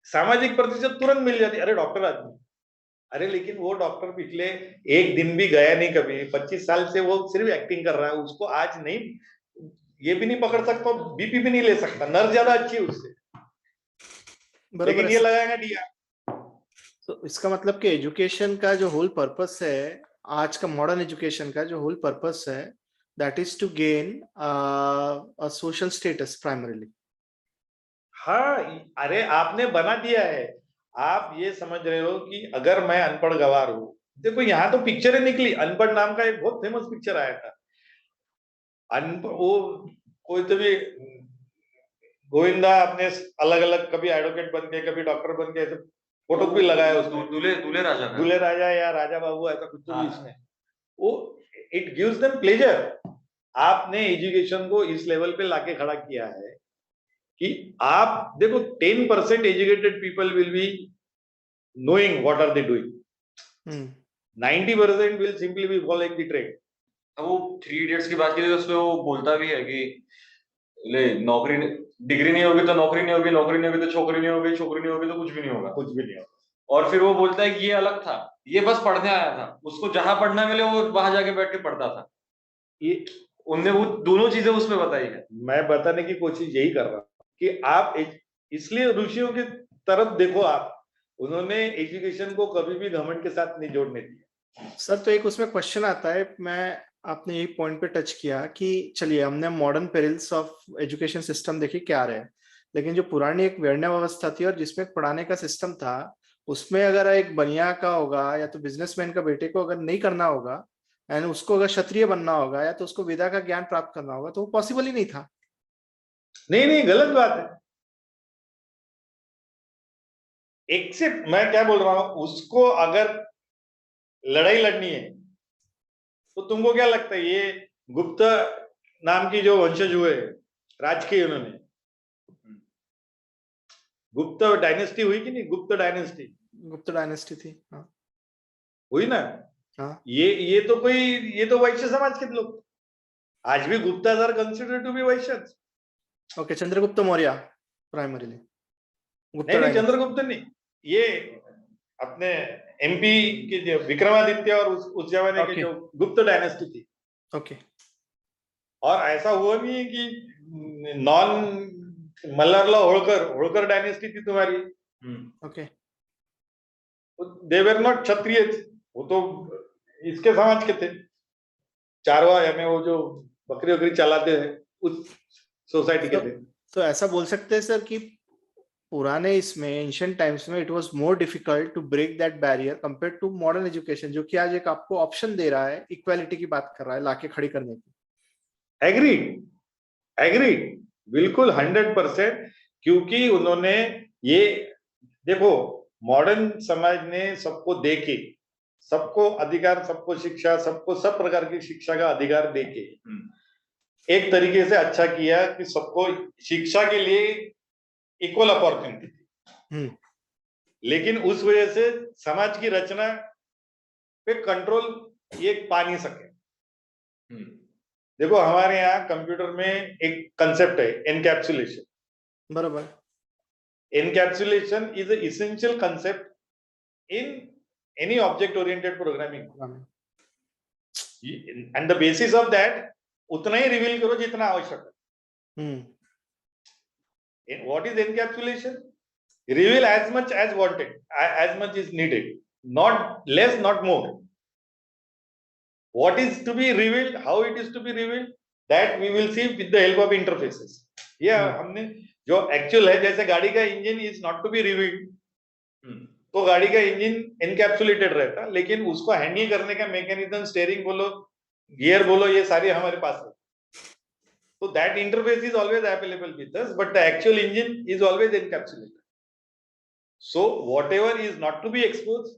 सामाजिक प्रतिष्ठा तुरंत मिल जाती। अरे डॉक्टर आदमी, अरे लेकिन वो डॉक्टर पिछले एक दिन भी गया नहीं कभी, 25 साल से वो सिर्फ एक्टिंग कर रहा है, उसको आज नहीं, ये भी नहीं पकड़ सकता, बीपी भी नहीं ले सकता, नर्स ज्यादा अच्छी है उससे, लेकिन ये लगाएगा डीआर। तो इसका मतलब कि एजुकेशन का जो होल पर्पस है, आज का मॉडर्न एजुकेशन का जो होल पर्पस है, that is to gain a social status primarily. हाँ, अरे आपने बना दिया है। आप ये समझ रहे हो कि अगर मैं अनपढ़ गवार हूं, देखो यहाँ तो पिक्चरें निकली, अनपढ़ नाम का एक बहुत फेमस पिक्चर आया था, वो कोई तो भी गोविंदा अपने अलग अलग, कभी एडवोकेट बन गए, कभी डॉक्टर बन गए, फोटो भी लगाया उसने, दूल्हे दूल्हे राजा का। दूल्हे राजा या राजा बाबू ऐसा कुछ तो भी हाँ। इसमें, वो इट गिव्स देम प्लेजर। आपने एजुकेशन को इस लेवल पे लाके खड़ा किया है कि आप देखो 10% educated people will be knowing what are they doing, 90% will simply be following the trend. अब वो 3 इडियट्स की बात की तो उसमें वो बोलता भी है कि ले नौकरी डिग्री नहीं होगी तो नौकरी नहीं होगी, नौकरी नहीं होगी तो छोकरी नहीं होगी, छोकरी नहीं होगी तो कुछ भी नहीं होगा, कुछ भी नहीं होगा। और फिर वो बोलता है कि ये अलग था, ये बस पढ़ने आया था, उसको जहां पढ़ना मिले वो वहां जाके बैठ के पढ़ता था। ये उनने वो दोनों चीजें उसमें बताई है। मैं बताने की कोशिश यही कर रहा हूं कि आप इसलिए ऋषियों की तरफ देखो, आप उन्होंने एजुकेशन को कभी भी घमंड के साथ नहीं जोड़ने दिया। सर तो एक उसमें क्वेश्चन आता है, मैं आपने यही पॉइंट पे टच किया कि चलिए हमने modern perils of education system देखी क्या रहे, लेकिन जो पुरानी एक वर्ण्य व्यवस्था थी और जिसमें पढ़ाने का सिस्टम था, उसमें अगर एक बनिया का होगा या तो बिजनेसमैन का बेटे को अगर नहीं करना होगा एंड उसको अगर क्षत्रिय बनना होगा या तो उसको वेदा का ज्ञान प्राप्त करना होगा, तो वो पॉसिबल ही नहीं था। नहीं, गलत बात है। एक्सेप्ट मैं क्या बोल रहा हूं, उसको अगर लड़ाई लड़नी है तो तुमको क्या लगता है, ये गुप्त नाम की जो वंशज हुए राज के, उन्होंने गुप्त डायनेस्टी हुई कि नहीं? गुप्त डायनेस्टी थी। हाँ। हुई ना। हाँ। ये तो वैश्य समाज के लोग, आज भी Guptas are considered to be Vaishyas. Okay, Chandragupta Maurya primarily. नहीं, चंद्रगुप्त नहीं, ये अपने एमपी के जो विक्रमादित्य और उस जमाने के जो गुप्त डायनेस्टी थी। ओके। और ऐसा हुआ नहीं है कि नॉन मल्हारराव होळकर डायनेस्टी थी तुम्हारी। ओके। दे वर नॉट क्षत्रिय, वो तो इसके समाज के थे, चारवा, यानी वो जो बकरी चलाते हैं उस सोसाइटी के थे। तो ऐसा बोल सकते हैं सर कि पुराने इसमें एंशिएंट टाइम्स में it was more difficult to break that barrier compare to modern education, जो कि आज एक आपको ऑप्शन दे रहा है, इक्वालिटी की बात कर रहा है, लाके खड़ी करने की। एग्रीड, बिल्कुल 100%। क्योंकि उन्होंने ये देखो, मॉडर्न समाज ने सबको देके, सबको अधिकार, सबको शिक्षा, सबको सब प्रकार की शिक्षा का अधिकार देके एक तरीके से अच्छा किया कि सबको शिक्षा के लिए इक्वल अपॉर्चुनिटी थी। लेकिन उस वजह से समाज की रचना पे कंट्रोल ये पा नहीं सके। देखो, हमारे यहाँ कंप्यूटर में एक कंसेप्ट है एनकैप्सुलेशन। बराबर। Encapsulation is an essential concept in any object oriented programming, and the basis of that उतना ही रिवील करो जितना आवश्यक है। What is encapsulation? Reveal as much as wanted, as much is needed, not less, not more. What is to be revealed, how it is to be revealed, that we will see with the help of interfaces. हमने जो actual है, जैसे गाड़ी का engine is not to be revealed, तो गाड़ी का engine encapsulated रहता, लेकिन उसको हैंडल करने का मैकेनिज्म, स्टीयरिंग बोलो, गियर बोलो, ये सारे हमारे पास है। So that interface is always available with us, but the actual engine is always encapsulated. So whatever is not to be exposed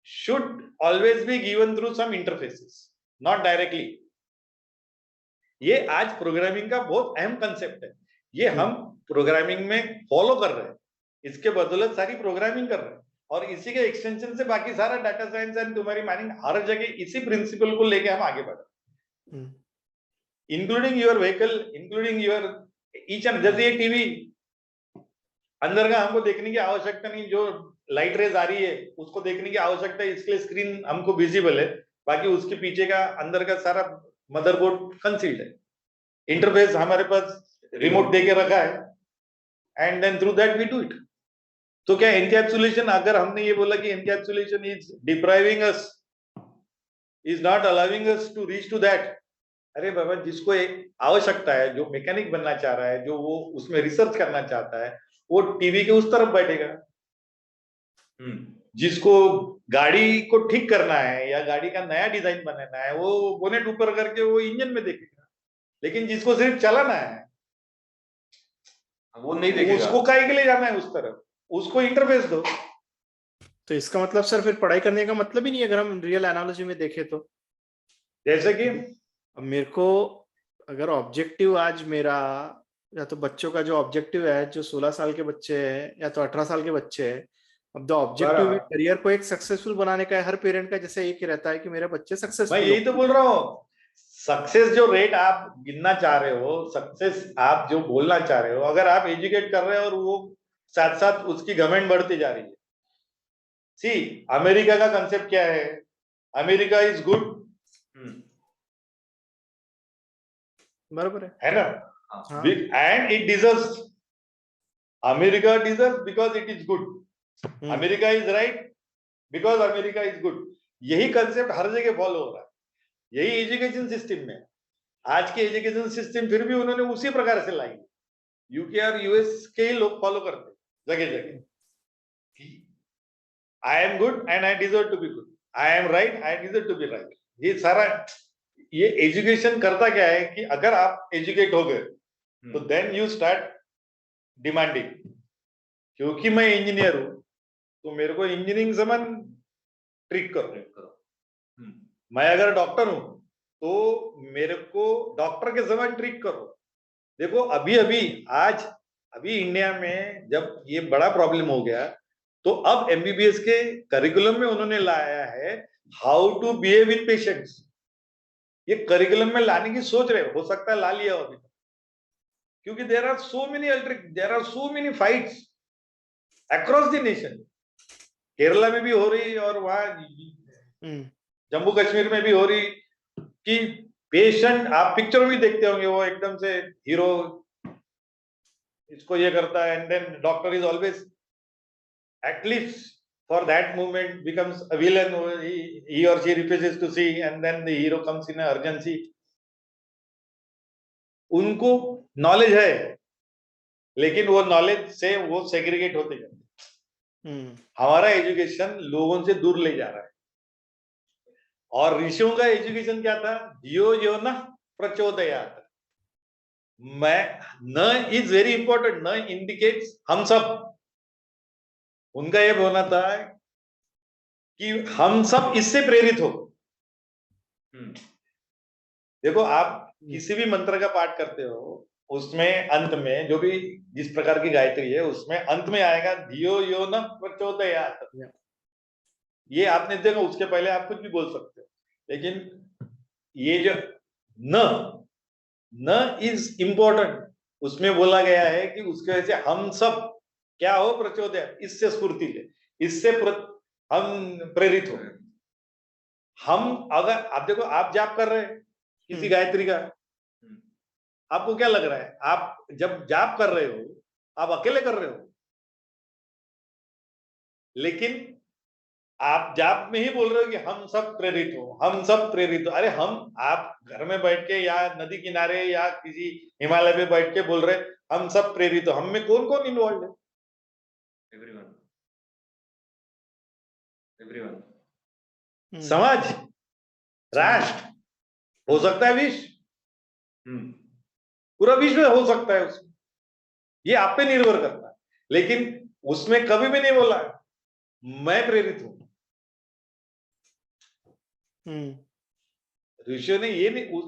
should always be given through some interfaces, not directly. ये आज programming का बहुत अहम concept है, ये हम programming में follow कर रहे हैं, इसके बदौलत सारी प्रोग्रामिंग कर रहे हैं, और इसी के एक्सटेंशन से बाकी सारा डाटा साइंस एंड तुम्हारी माइनिंग, हर जगह इसी प्रिंसिपल को लेके हम आगे बढ़ रहे हैं, including your vehicle, including your each and. जैसे ये टीवी, अंदर का हमको देखने की आवश्यकता नहीं, जो लाइट रेज आ रही है उसको देखने की आवश्यकता है, इसके लिए स्क्रीन हमको विजिबल है, बाकी उसके पीछे का अंदर का सारा मदरबोर्ड कंसील्ड है, इंटरफेस हमारे पास रिमोट देके रखा है, and then through that we do it. तो क्या एनकैप्सुलेशन, अगर हमने ये बोला कि encapsulation is depriving us, is not allowing us to reach to that, अरे बाबा, जिसको एक आवश्यकता है, जो मैकेनिक बनना चाह रहा है, जो वो उसमें रिसर्च करना चाहता है, वो टीवी के उस तरफ बैठेगा। जिसको गाड़ी को ठीक करना है या गाड़ी का नया डिजाइन बनाना है, वो बोनेट ऊपर करके वो इंजन में देखेगा, लेकिन जिसको सिर्फ चलाना है वो नहीं देखेगा, उसको काहे के लिए जाना है उस तरफ, उसको इंटरफेस दो। तो इसका मतलब सर फिर पढ़ाई करने का मतलब ही नहीं है अगर हम रियल एनालॉजी में देखें तो। जैसे कि अब मेरे को अगर ऑब्जेक्टिव आज मेरा, या तो बच्चों का जो ऑब्जेक्टिव है, जो 16 साल के बच्चे हैं या तो 18 साल के बच्चे हैं, अब द ऑब्जेक्टिव करियर को एक सक्सेसफुल बनाने का है हर पेरेंट का, जैसे एक ही रहता है कि मेरे बच्चे मैं सक्सेसफुल यही तो बोल रहा हूँ, सक्सेस जो रेट आप गिनना चाह रहे हो, सक्सेस आप जो बोलना चाह रहे हो, अगर आप एजुकेट कर रहे हो और वो साथ साथ उसकी घमंड बढ़ती जा रही है। सी अमेरिका का कंसेप्ट क्या है? अमेरिका इज गुड, बराबर है ना? हाँ। And it deserves, America deserve because it is good, America is right because America is good. यही कंसेप्ट हर जगह फॉलो हो रहा है, यही एजुकेशन सिस्टम में। आज के एजुकेशन सिस्टम फिर भी उन्होंने उसी प्रकार से लाई, यूके और यूएस के ही लोग फॉलो करते जगह जगह। I am good and I deserve to be good, I am right, I deserve to be right. ये सारा, ये एजुकेशन करता क्या है कि अगर आप एजुकेट हो गए तो देन यू स्टार्ट डिमांडिंग। क्योंकि मैं इंजीनियर हूं तो मेरे को इंजीनियरिंग समान ट्रीट करो। मैं अगर डॉक्टर हूं तो मेरे को डॉक्टर के समान ट्रीट करो। देखो अभी अभी इंडिया में जब ये बड़ा प्रॉब्लम हो गया तो अब एमबीबीएस के करिकुलम में उन्होंने लाया है how to behave with patients. ये करिकुलम में लाने की सोच रहे हो सकता है ला लिया हो अभी तक, क्योंकि there are so many fights across the nation. Kerala में भी हो रही और वहां जम्मू कश्मीर में भी हो रही कि पेशेंट, आप पिक्चर भी देखते होंगे, वो एकदम से हीरो इसको ये करता है and then doctor is always at least for that moment becomes a villain, he or she refuses to see and then the hero comes in an urgency. उनको नॉलेज है लेकिन वो नॉलेज से वो सेग्रीगेट होते जाते। हमारा एजुकेशन लोगों से दूर ले जा रहा है। और ऋषियों का एजुकेशन क्या था? धियो यो न प्रचोदयात्। मैं न इज वेरी इंपॉर्टेंट, न इंडिकेट्स हम सब। उनका ये होना था कि हम सब इससे प्रेरित हो। देखो आप किसी भी मंत्र का पाठ करते हो उसमें अंत में जो भी जिस प्रकार की गायत्री है उसमें अंत में आएगा धियो यो न प्रचोदयात्। ये आपने देखा, उसके पहले आप कुछ भी बोल सकते हो, लेकिन ये जो न इज इंपॉर्टेंट, उसमें बोला गया है कि उसके वजह से हम सब क्या हो? प्रचोदय, इससे स्फूर्ति ले, इससे हम प्रेरित हो। हम अगर आप देखो, आप जाप कर रहे हैं किसी गायत्री का, आपको क्या लग रहा है? आप जब जाप कर रहे हो आप अकेले कर रहे हो, लेकिन आप जाप में ही बोल रहे हो कि हम सब प्रेरित हो, हम सब प्रेरित हो। अरे हम, आप घर में बैठ के या नदी किनारे या किसी हिमालय पे बैठ के बोल रहे हम सब प्रेरित हो, हम में कौन कौन इन्वॉल्व है? एवरीवन। समाज, राष्ट्र, हो सकता है विश्व, पूरा विश्व हो सकता है उसमें, ये आप पे निर्भर करता है। लेकिन उसमें कभी भी नहीं बोला मैं प्रेरित हूं। ऋषियों ने ये नहीं,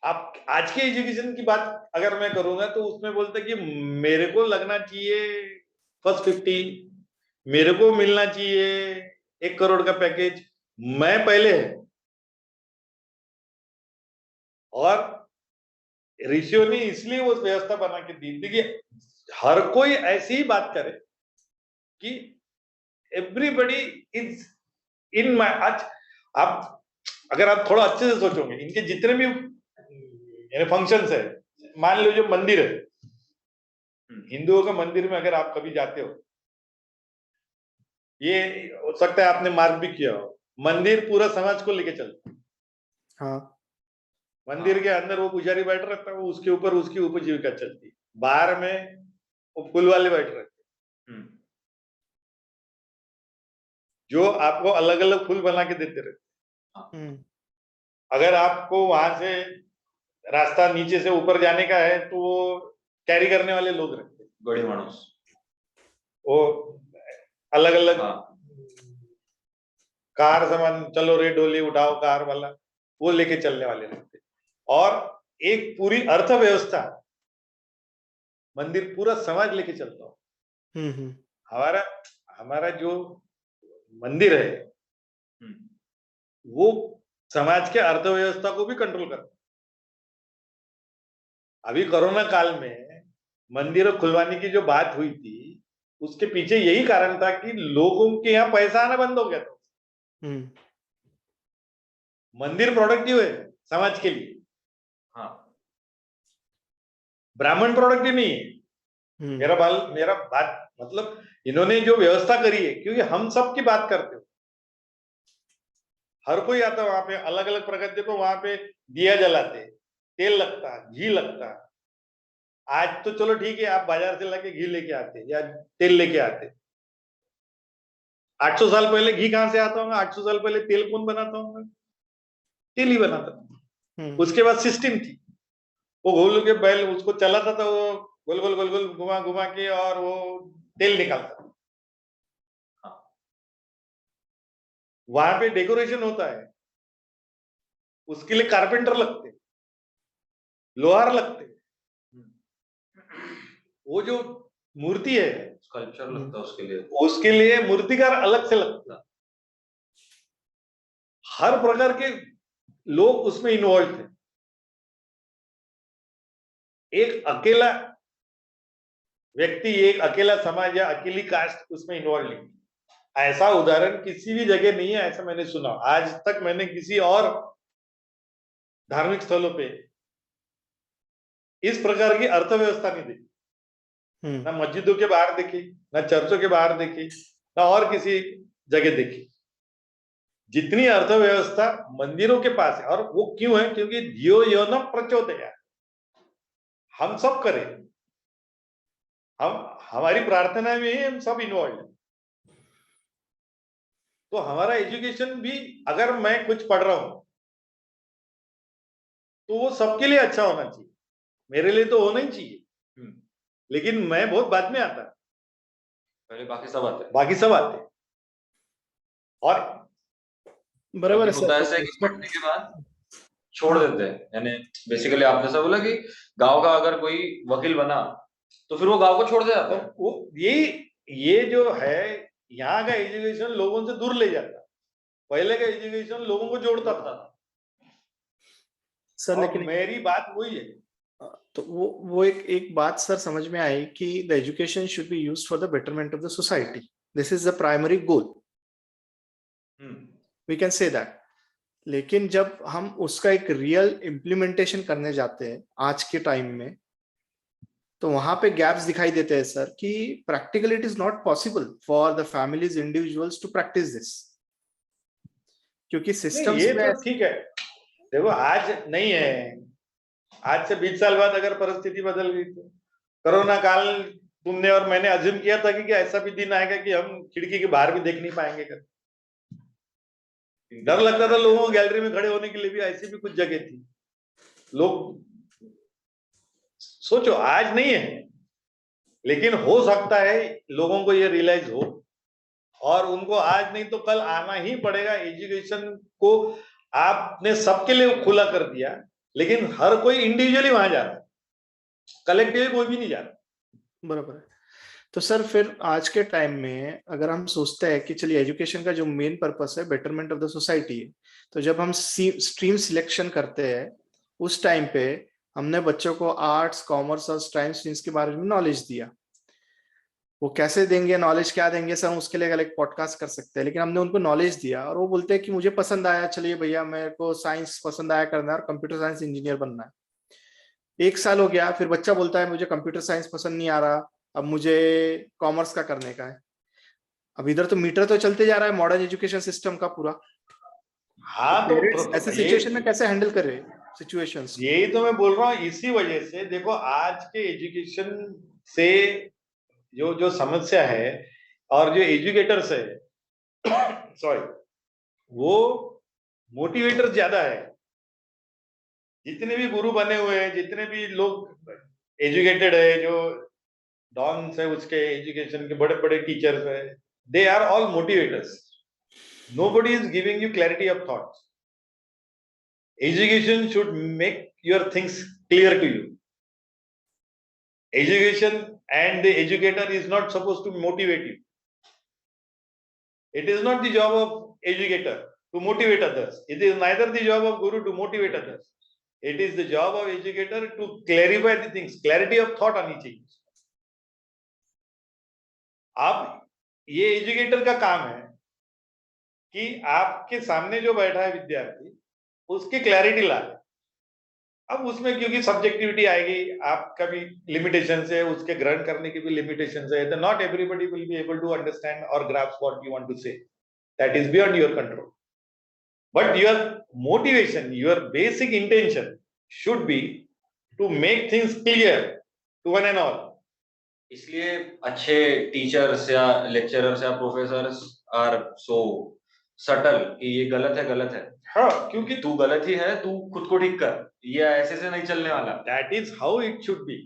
आप आज के एजुकेशन की बात अगर मैं करूंगा तो उसमें बोलते कि मेरे को लगना चाहिए फर्स्ट 50, मेरे को मिलना चाहिए 1 करोड़ का पैकेज, मैं पहले है। और ऋषियों ने इसलिए वो व्यवस्था बना के दी थी कि हर कोई ऐसी ही बात करे कि एवरीबडी इज इन माय। आज आप अगर आप थोड़ा अच्छे से सोचोगे, इनके जितने भी फंक्शंस है, मान लो जो मंदिर है, हिंदुओं का मंदिर में अगर आप कभी जाते हो, ये हो सकता है आपने मार्क भी किया हो, मंदिर पूरा समाज को लेके चलता है। हाँ। मंदिर के अंदर वो पुजारी बैठ रहता है, वो उसके ऊपर उसकी उपजीविका चलती है। बाहर में वो फूल वाले बैठ रहते हैं जो आपको अलग अलग फूल बना के देते रहते। अगर आपको वहां से रास्ता नीचे से ऊपर जाने का है तो वो कैरी करने वाले लोग रहते, बड़े मानुस, वो अलग अलग हाँ। कार सामान, चलो रे डोली उठाओ कार वाला, वो लेके चलने वाले रहते। और एक पूरी अर्थव्यवस्था, मंदिर पूरा समाज लेके चलता हो। हमारा हमारा जो मंदिर है वो समाज के अर्थव्यवस्था को भी कंट्रोल करता है। अभी कोरोना काल में मंदिरों खुलवाने की जो बात हुई थी, उसके पीछे यही कारण था कि लोगों के यहाँ पैसा आना बंद हो गया था। मंदिर प्रोडक्टिव है समाज के लिए, हाँ। ब्राह्मण प्रोडक्टिव नहीं है। मेरा बात मतलब इन्होंने जो व्यवस्था करी है, क्योंकि हम सब की बात करते हो, हर कोई आता वहां पे, अलग अलग प्रकार। देखो वहां पे दिया जलाते, तेल लगता, घी लगता। आज तो चलो ठीक है, आप बाजार से लाके घी लेके आते या तेल लेके आते। 800 साल पहले घी कहां से आता होगा? 800 साल पहले तेल कौन बनाता होगा? तेल ही बनाता था। उसके बाद सिस्टम थी, वो गोल के बैल उसको चलाता था, वो गोल गोल गोल गोल घुमा घुमा के, और वो तेल निकालता था। वहां पे डेकोरेशन होता है, उसके लिए कारपेंटर लगते, लोहार लगते। वो जो मूर्ति है, स्कल्पचर लगता है उसके लिए मूर्तिकार अलग से लगता। हर प्रकार के लोग उसमें इन्वॉल्व थे। एक अकेला व्यक्ति, एक अकेला समाज या अकेली कास्ट उसमें इन्वॉल्व नहीं। ऐसा उदाहरण किसी भी जगह नहीं है, ऐसा मैंने सुना। आज तक मैंने किसी और धार्मिक स्थलों पे इस प्रकार की अर्थव्यवस्था नहीं देखी। ना मस्जिदों के बाहर देखी, ना चर्चों के बाहर देखी, ना और किसी जगह देखी। जितनी अर्थव्यवस्था मंदिरों के पास है। और वो क्यों है? क्योंकि धियो यो न प्रचोदयात्, हम सब करें, हमारी प्रार्थना में ही हम सब इन्वॉल्व हैं। तो हमारा एजुकेशन भी, अगर मैं कुछ पढ़ रहा हूं तो वो सबके लिए अच्छा होना चाहिए। मेरे लिए तो होना ही चाहिए, लेकिन मैं बहुत बाद में आता, पहले बाकी सब आते। और बराबर है होता सर। है कि पढ़ने के बाद छोड़ देते हैं। यानी बेसिकली आपने जैसा बोला कि गांव का अगर कोई वकील बना तो फिर वो गांव को छोड़ दे जाता है। वो ये जो है, यहाँ का एजुकेशन लोगों से दूर ले जाता। पहले का एजुकेशन लोगों को जोड़ता था सर। और लेकिन मेरी बात वही है। तो वो एक बात सर समझ में आई कि the education should be used for the betterment of the society. This is the primary goal, we can say that. लेकिन जब हम उसका एक रियल इम्प्लीमेंटेशन करने जाते हैं आज के टाइम में, तो वहां पे गैप्स दिखाई देते हैं सर कि practically it is not possible for the families individuals to practise this, क्योंकि सिस्टम्स ये में तो ठीक है। देखो आज नहीं है, आज से 20 साल बाद अगर परिस्थिति बदल गई तो। कोरोना काल तुमने और मैंने अज्यूम किया था कि ऐसा भी दिन आएगा कि हम खिड़की के बाहर भी देख नहीं पाएंगे। डर लगता था लोगों को गैलरी में खड़े होने के लिए भी, ऐसी भी कुछ जगह थी। लोग सोचो, आज नहीं है, लेकिन हो सकता है लोगों को ये रियलाइज हो, और उनको आज नहीं तो कल आना ही पड़ेगा। एजुकेशन को आपने सबके लिए खुला कर दिया, लेकिन हर कोई इंडिविजुअली वहां जा रहा है, कलेक्टिवली कोई भी नहीं जा रहा। बराबर है। तो सर फिर आज के टाइम में अगर हम सोचते हैं कि चलिए एजुकेशन का जो मेन पर्पस है बेटरमेंट ऑफ द सोसाइटी है, तो जब हम स्ट्रीम सिलेक्शन करते हैं उस टाइम पे हमने बच्चों को आर्ट्स, कॉमर्स और साइंस के बारे में नॉलेज दिया। वो कैसे देंगे नॉलेज, क्या देंगे सर, उसके लिए अलग पॉडकास्ट कर सकते हैं। लेकिन हमने उनको नॉलेज दिया और वो बोलते हैं कि मुझे पसंद आया, चलिए भैया मेरे को साइंस पसंद आया करना है और कंप्यूटर साइंस इंजीनियर बनना है। 1 साल हो गया, फिर बच्चा बोलता है मुझे कंप्यूटर साइंस पसंद नहीं आ रहा, अब मुझे कॉमर्स का करने का है। अब इधर तो मीटर तो चलते जा रहा है मॉडर्न एजुकेशन सिस्टम का पूरा। हाँ, तो ऐसे सिचुएशन में कैसे हैंडल करे सिचुएशंस? यही तो मैं बोल रहा हूँ। इसी वजह से देखो आज के एजुकेशन से जो समस्या है, और जो एजुकेटर्स है सॉरी, वो मोटिवेटर ज्यादा है। जितने भी गुरु बने हुए हैं, जितने भी लोग एजुकेटेड है, जो डॉन्स है उसके एजुकेशन के, बड़े बड़े टीचर्स है, they are all motivators. Nobody is giving you clarity of thoughts. Education should make your things clear to you. Education and the educator is not supposed to motivate you. It is not the job of educator to motivate others. It is neither the job of guru to motivate others. It is the job of educator to clarify the things. Clarity of thought आनी चाहिए. आप ये educator का काम है कि आपके सामने जो बैठा है विद्यार्थी उसकी क्लैरिटी ला दे. अब उसमें क्योंकि सब्जेक्टिविटी आएगी, आपका भी लिमिटेशन है, उसके ग्रहण करने की भी लिमिटेशन है, तो not everybody will be able to understand और grasp what you want to say. That is beyond your control. But your motivation, your basic intention should be to make things clear to one and all. इसलिए अच्छे teachers या lecturers या professors are so subtle कि ये गलत है. हाँ, क्योंकि तू गलत ही है, तू खुद को ठीक कर, ये ऐसे से नहीं चलने वाला. That is how it should be.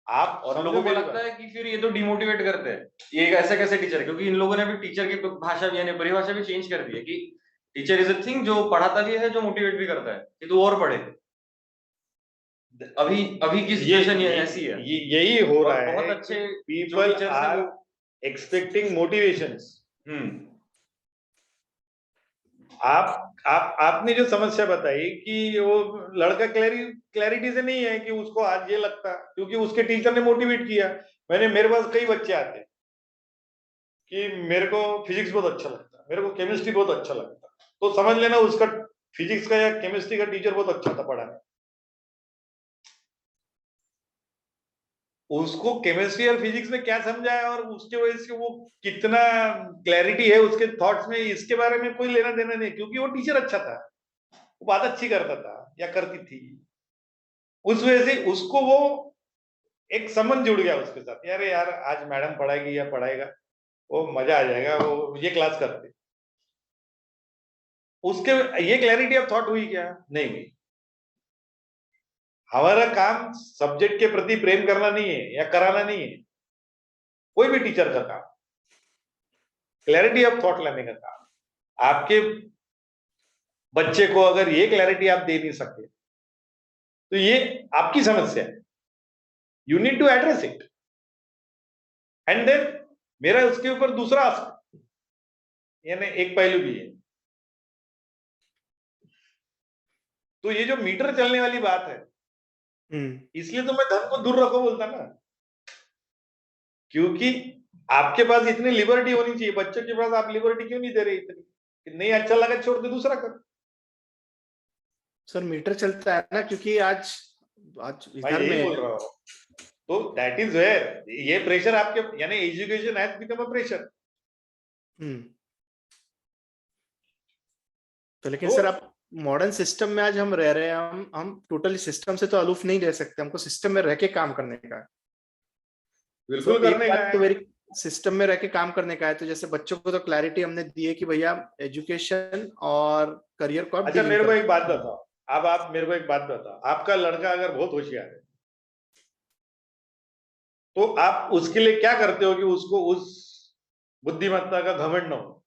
आप और लोगों को लगता है कि फिर ये तो डिमोटिवेट करते हैं, ये ऐसे कैसे टीचर, क्योंकि इन लोगों ने भी टीचर की भाषा भी यानी परिभाषा भी चेंज कर दी है कि टीचर इज अ थिंग जो पढ़ाता भी है, जो मोटिवेट भी करता है कि तू और पढ़े. अभी की सिचुएशन ये ऐसी है. यही हो रहा है. बहुत अच्छे पीपल आर एक्सपेक्टिंग मोटिवेशंस. आपने जो समस्या बताई कि वो लड़का क्लैरिटी से नहीं है कि उसको आज ये लगता है क्योंकि उसके टीचर ने मोटिवेट किया. मेरे पास कई बच्चे आते हैं कि मेरे को फिजिक्स बहुत अच्छा लगता है, मेरे को केमिस्ट्री बहुत अच्छा लगता है, तो समझ लेना उसका फिजिक्स का या केमिस्ट्री का टीचर बहुत अच्छा था पढ़ाने. उसको केमिस्ट्री और फिजिक्स में क्या समझाया और उसके वजह से वो कितना क्लैरिटी है उसके थॉट्स में, इसके बारे में कोई लेना देना नहीं, क्योंकि वो टीचर अच्छा था, वो बात अच्छी करता था या करती थी. उस वजह से उसको वो एक संबंध जुड़ गया उसके साथ. यार आज मैडम पढ़ाएगी या पढ़ाएगा, वो मजा आ जाएगा, वो ये क्लास करते. उसके ये क्लैरिटी ऑफ थॉट हुई क्या? नहीं हुई. हमारा काम सब्जेक्ट के प्रति प्रेम करना नहीं है या कराना नहीं है. कोई भी टीचर का काम क्लैरिटी ऑफ थॉट लाने का काम. आपके बच्चे को अगर ये क्लैरिटी आप दे नहीं सकते तो ये आपकी समस्या है. You need to address it. And then मेरा उसके ऊपर दूसरा यानी एक पहलू भी है. तो ये जो मीटर चलने वाली बात है, इसलिए तो मैं धन को दूर रखो बोलता ना, क्योंकि आपके पास इतनी लिबर्टी होनी चाहिए. बच्चों के पास आप लिबर्टी क्यों नहीं दे रहे इतनी कि नहीं अच्छा लगा छोड़ दे दूसरा कर. सर मीटर चलता है ना, क्योंकि आज इधर में बोल रहा हूं. तो दैट इज वेयर ये प्रेशर आपके यानी education has become a pressure. तो लेकिन सर आप मॉडर्न सिस्टम में आज हम रह रहे हैं, हम टोटली सिस्टम से तो अलूफ नहीं रह सकते, हमको सिस्टम में रह के काम करने का है. बिल्कुल करने का है. तो मेरी सिस्टम में रह के काम करने का है. तो जैसे बच्चों को तो क्लैरिटी हमने दी है कि भैया एजुकेशन और करियर को. अच्छा मेरे को एक बात बताओ, अब आप मेरे को एक बात बताओ, आपका लड़का अगर बहुत होशियार है तो आप उसके लिए क्या करते हो कि उसको उस बुद्धिमत्ता का घमंड न हो?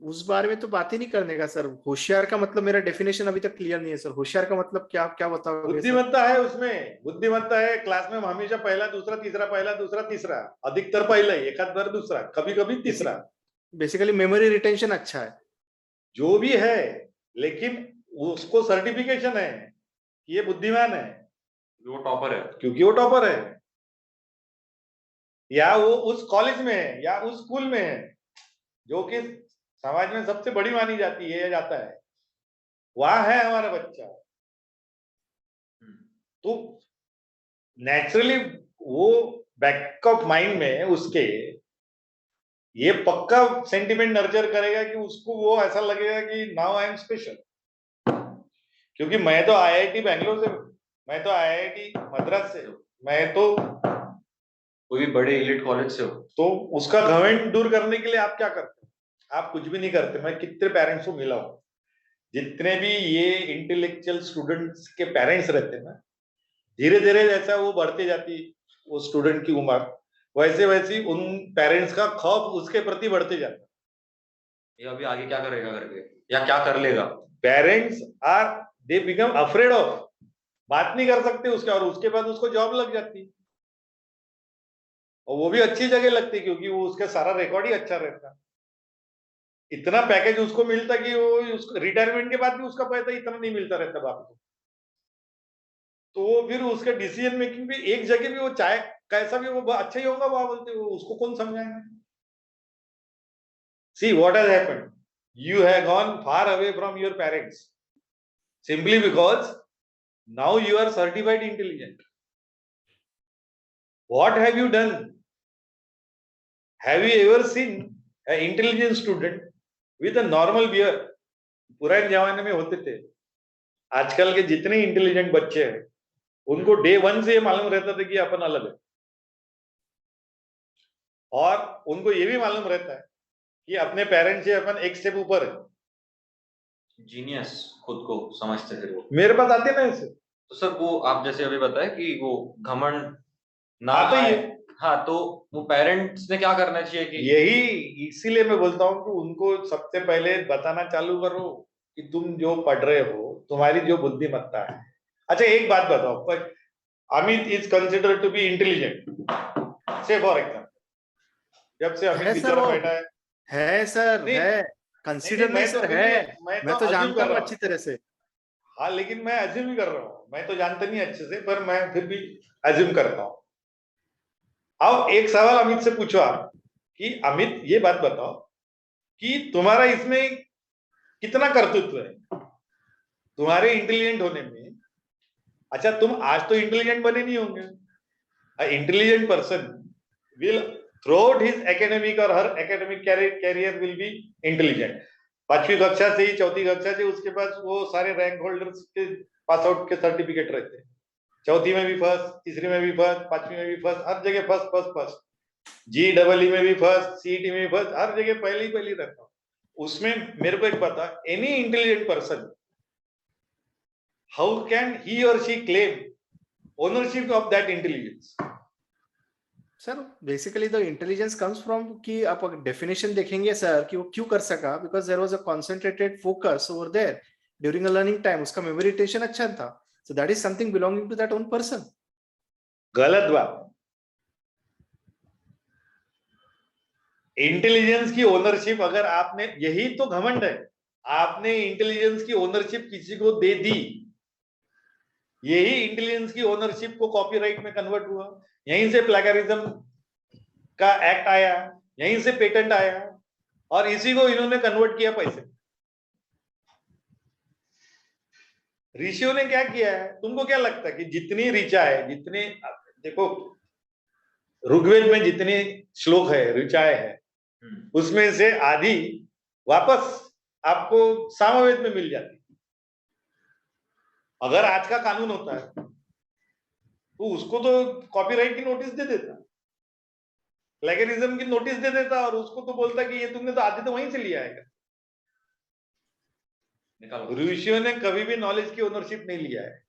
उस बारे में तो बात ही नहीं करने का सर. होशियार का मतलब मेरा डेफिनेशन अभी तक क्लियर नहीं है सर. होशियार का मतलब क्या बताओगे? बुद्धिमत्ता है, उसमें बुद्धिमत्ता है. क्लास में हमेशा पहला दूसरा तीसरा, पहला दूसरा तीसरा, अधिकतर पहला ही, एक आध बार दूसरा, कभी कभी तीसरा. बेसिकली मेमोरी रिटेंशन अच्छा है जो भी है, लेकिन उसको सर्टिफिकेशन है कि ये बुद्धिमान है, वो टॉपर है, क्योंकि वो टॉपर है, या वो उस कॉलेज में है या उस स्कूल में है जो कि समाज में सबसे बड़ी मानी जाती है या जाता है, वहां है हमारा बच्चा. तो नेचुरली वो बैक ऑफ माइंड में उसके ये पक्का सेंटिमेंट नर्चर करेगा कि उसको वो ऐसा लगेगा कि नाउ आई एम स्पेशल. क्योंकि मैं तो आईआईटी बैंगलोर से, मैं तो आईआईटी मद्रास से, मैं तो कोई भी बड़े एलिट कॉलेज से हो. तो उसका घमंड दूर करने के लिए आप क्या करते? आप कुछ भी नहीं करते. मैं कितने पेरेंट्स को मिला हूं, जितने भी ये इंटेलेक्चुअल स्टूडेंट्स के पेरेंट्स रहते हैं ना, धीरे धीरे जैसा वो बढ़ते जाती वो स्टूडेंट की उम्र, वैसे वैसे उन पेरेंट्स का खौफ उसके प्रति बढ़ते जाता है। ये अभी आगे क्या करेगा करके या क्या कर लेगा। Parents are they become afraid of, बात नहीं कर सकते उसके, और उसके बाद उसको जॉब लग जाती है, और वो भी अच्छी जगह लगती है क्योंकि वो उसका सारा रिकॉर्ड ही अच्छा रहता है। इतना पैकेज उसको मिलता कि वो उसको रिटायरमेंट के बाद भी उसका पैसा इतना नहीं मिलता रहता बाप को, तो वो फिर उसका डिसीजन मेकिंग भी एक जगह भी वो चाहे कैसा भी वो अच्छा ही होगा वो बोलते वो उसको कौन समझाएंगे। See what has happened, you have gone far away from your parents simply because now you are certified intelligent. What have you done? Have you ever seen an intelligent student with a normal beard? पुराने जमाने में होते थे, आजकल के जितने intelligent बच्चे हैं उनको डे वन से ये मालूम रहता था कि अपन अलग है, और उनको ये भी मालूम रहता है कि अपने पेरेंट्स से अपन एक स्टेप ऊपर है। जीनियस खुद को समझते थे वो। मेरे पास आते ना ऐसे, तो सर वो आप जैसे अभी बताया कि वो घमंड ना आता ही आए, है। हाँ, तो वो पेरेंट्स ने क्या करना चाहिए कि यही इसीलिए मैं बोलता हूँ कि उनको सबसे पहले बताना चालू करो कि तुम जो पढ़ रहे हो, तुम्हारी जो बुद्धिमत्ता है। अच्छा एक बात बताओ, पर Amit is considered to be intelligent, say for example, जब से अमित बेचारा बैठा है सर, नहीं, है कंसीडर नहीं सर, है मैं तो जानता हूँ अच्छी तरह से। हाँ लेकिन मैं अज्यूम ही कर रहा हूँ, मैं तो जानता नहीं अच्छे से, पर मैं फिर भी अज्यूम करता हूँ। अब एक सवाल अमित से पूछो आप कि अमित ये बात बताओ कि तुम्हारा इसमें कितना कर्तृत्व है तुम्हारे इंटेलिजेंट होने में। अच्छा तुम आज तो इंटेलिजेंट बने नहीं होंगे, intelligent person will throughout his academic or her academic career will be intelligent. 5वीं कक्षा से ही 4थी कक्षा से उसके पास वो सारे रैंक होल्डर्स के पास आउट के सर्टिफिकेट रहते हैं, 4थी में भी फर्स्ट, 3री में भी फर्स्ट, 5वीं में भी फर्स्ट, हर जगह फर्स्ट फर्स्ट फर्स्ट, GEE में भी फर्स्ट, CET में भी फर्स्ट, हर जगह पहली रहता हूँ। उसमें मेरे को एक बता, any intelligent person how can he or she claim ownership of that intelligence? Sir basically the intelligence comes from कि आप डेफिनेशन देखेंगे सर कि वो क्यों कर सका, because there was a concentrated focus over there during a learning time, उसका memory retention अच्छा था, so that is something belonging to that own person. गलत बात, इंटेलिजेंस की ओनरशिप अगर आपने, यही तो घमंड है, आपने इंटेलिजेंस की ओनरशिप किसी को दे दी, यही इंटेलिजेंस की ओनरशिप को कॉपीराइट में कन्वर्ट हुआ, यहीं से प्लेगरिज्म का एक्ट आया, यहीं से पेटेंट आया, और इसी को इन्होंने कन्वर्ट किया पैसे। ऋषियों ने क्या किया है, तुमको क्या लगता है कि जितनी ऋचा है, जितने देखो ऋग्वेद में जितने श्लोक है, ऋचाएं है, उसमें से आधी वापस आपको सामवेद में मिल जाती। अगर आज का कानून होता है तो उसको तो कॉपीराइट की नोटिस दे देता, प्लेगरिज्म की नोटिस दे देता, और उसको तो बोलता कि ये तुमने तो आधी तो वहीं से लिया है। ऋषियों ने कभी भी नॉलेज की ओनरशिप नहीं लिया है,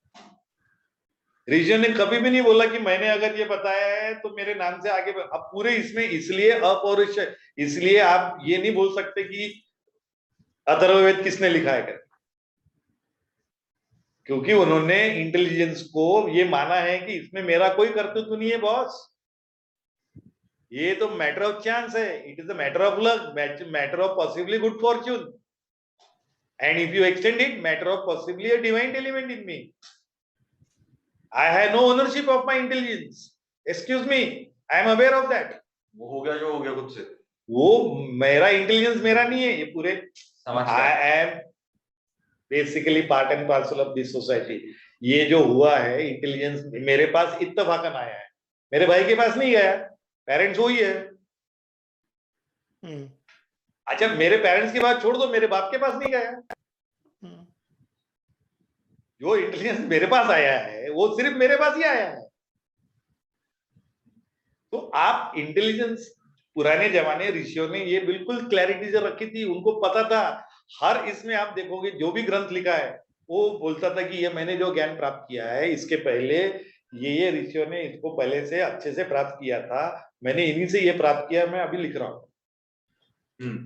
ऋषियों ने कभी भी नहीं बोला कि मैंने अगर ये बताया है तो मेरे नाम से आगे। अब पूरे इसमें इसलिए अपौरुष, इसलिए आप ये नहीं बोल सकते कि अथर्ववेद किसने लिखा है, क्योंकि उन्होंने इंटेलिजेंस को ये माना है कि इसमें मेरा कोई कर्तव्य नहीं है बॉस, ये तो मैटर ऑफ चांस है, it is a matter of luck, matter of possibly good Fortune, and if you extend it, matter of possibly a divine element in me. I have no ownership of my intelligence. Excuse me, I am aware of that. वो हो गया जो हो गया खुद से, वो मेरा इंटेलिजेंस मेरा नहीं है, ये पूरे I am basically part and parcel of this society. ये जो हुआ है इंटेलिजेंस मेरे पास इत्तेफाकन आया है, मेरे भाई के पास नहीं गया, पेरेंट्स वही है। अच्छा मेरे पेरेंट्स की बात छोड़ दो, मेरे बाप के पास नहीं गया, जो इंटेलिजेंस मेरे पास आया है वो सिर्फ मेरे पास ही आया है। तो आप इंटेलिजेंस, पुराने जमाने ऋषियों ने ये बिल्कुल क्लैरिटी से रखी थी, उनको पता था। हर इसमें आप देखोगे जो भी ग्रंथ लिखा है वो बोलता था कि ये मैंने जो ज्ञान प्राप्त किया है, इसके पहले ये ऋषियों ने इसको पहले से अच्छे से प्राप्त किया था, मैंने इन्हीं से ये प्राप्त किया, मैं अभी लिख रहा हूँ।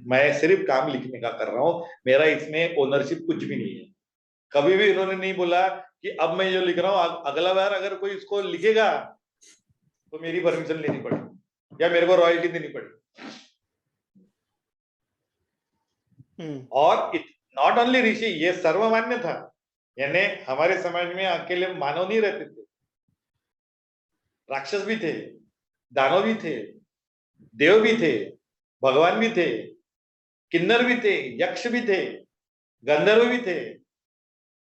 मैं सिर्फ काम लिखने का कर रहा हूँ, मेरा इसमें ओनरशिप कुछ भी नहीं है। कभी भी इन्होंने नहीं बोला कि अब मैं जो लिख रहा हूँ अगला बार अगर कोई इसको लिखेगा तो मेरी परमिशन लेनी पड़ेगी या मेरे को रॉयल्टी देनी पड़ेगी। और नॉट ओनली ऋषि, ये सर्वमान्य था, यानी हमारे समाज में अकेले मानव नहीं रहते थे, राक्षस भी थे, दानव भी थे, देव भी थे, भगवान भी थे, किन्नर भी थे, यक्ष भी थे, गंधर्व भी थे।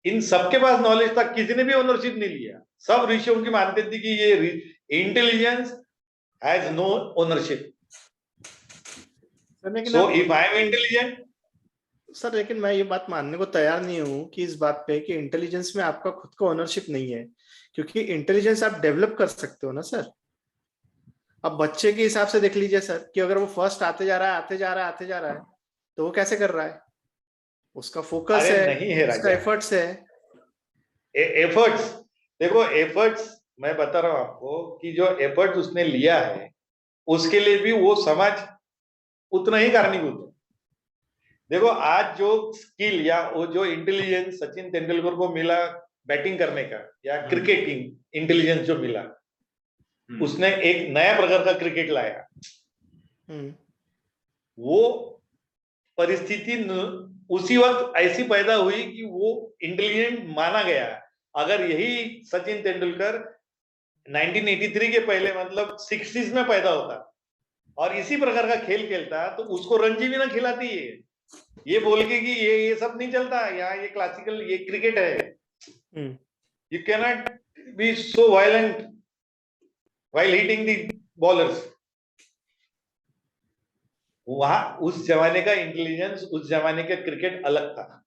इन सबके पास नॉलेज था, किसी ने भी ओनरशिप नहीं लिया। सब ऋषियों की मानते थे कि ये intelligence has no ownership. So if I am intelligent sir, लेकिन मैं ये बात मानने को तैयार नहीं हूँ कि इस बात पे कि इंटेलिजेंस में आपका खुद का ओनरशिप नहीं है, क्योंकि इंटेलिजेंस आप डेवलप कर सकते हो ना सर। अब बच्चे के हिसाब से देख लीजिए सर कि अगर वो फर्स्ट आते जा रहा है तो वो कैसे कर रहा है, उसका फोकस है, नहीं है उसका एफर्ट्स है। एफर्ट्स देखो, एफर्ट्स मैं बता रहा हूं आपको कि जो एफर्ट्स उसने लिया है उसके लिए भी वो समाज उतना ही कारणीभूत है। देखो आज जो स्किल या वो जो इंटेलिजेंस सचिन तेंदुलकर को मिला बैटिंग करने का या क्रिकेटिंग इंटेलिजेंस जो मिला, उसने एक नया प्रकार का क्रिकेट लाया। वो परिस्थिति उसी वक्त ऐसी पैदा हुई कि वो इंटेलिजेंट माना गया। अगर यही सचिन तेंदुलकर 1983 के पहले मतलब 60s में पैदा होता और इसी प्रकार का खेल खेलता तो उसको रणजी भी ना खिलाती है, ये बोल के कि ये सब नहीं चलता, यहाँ ये क्लासिकल ये क्रिकेट है, you cannot be so violent while hitting the bowlers. वहां उस जमाने का इंटेलिजेंस, उस जमाने का क्रिकेट अलग था।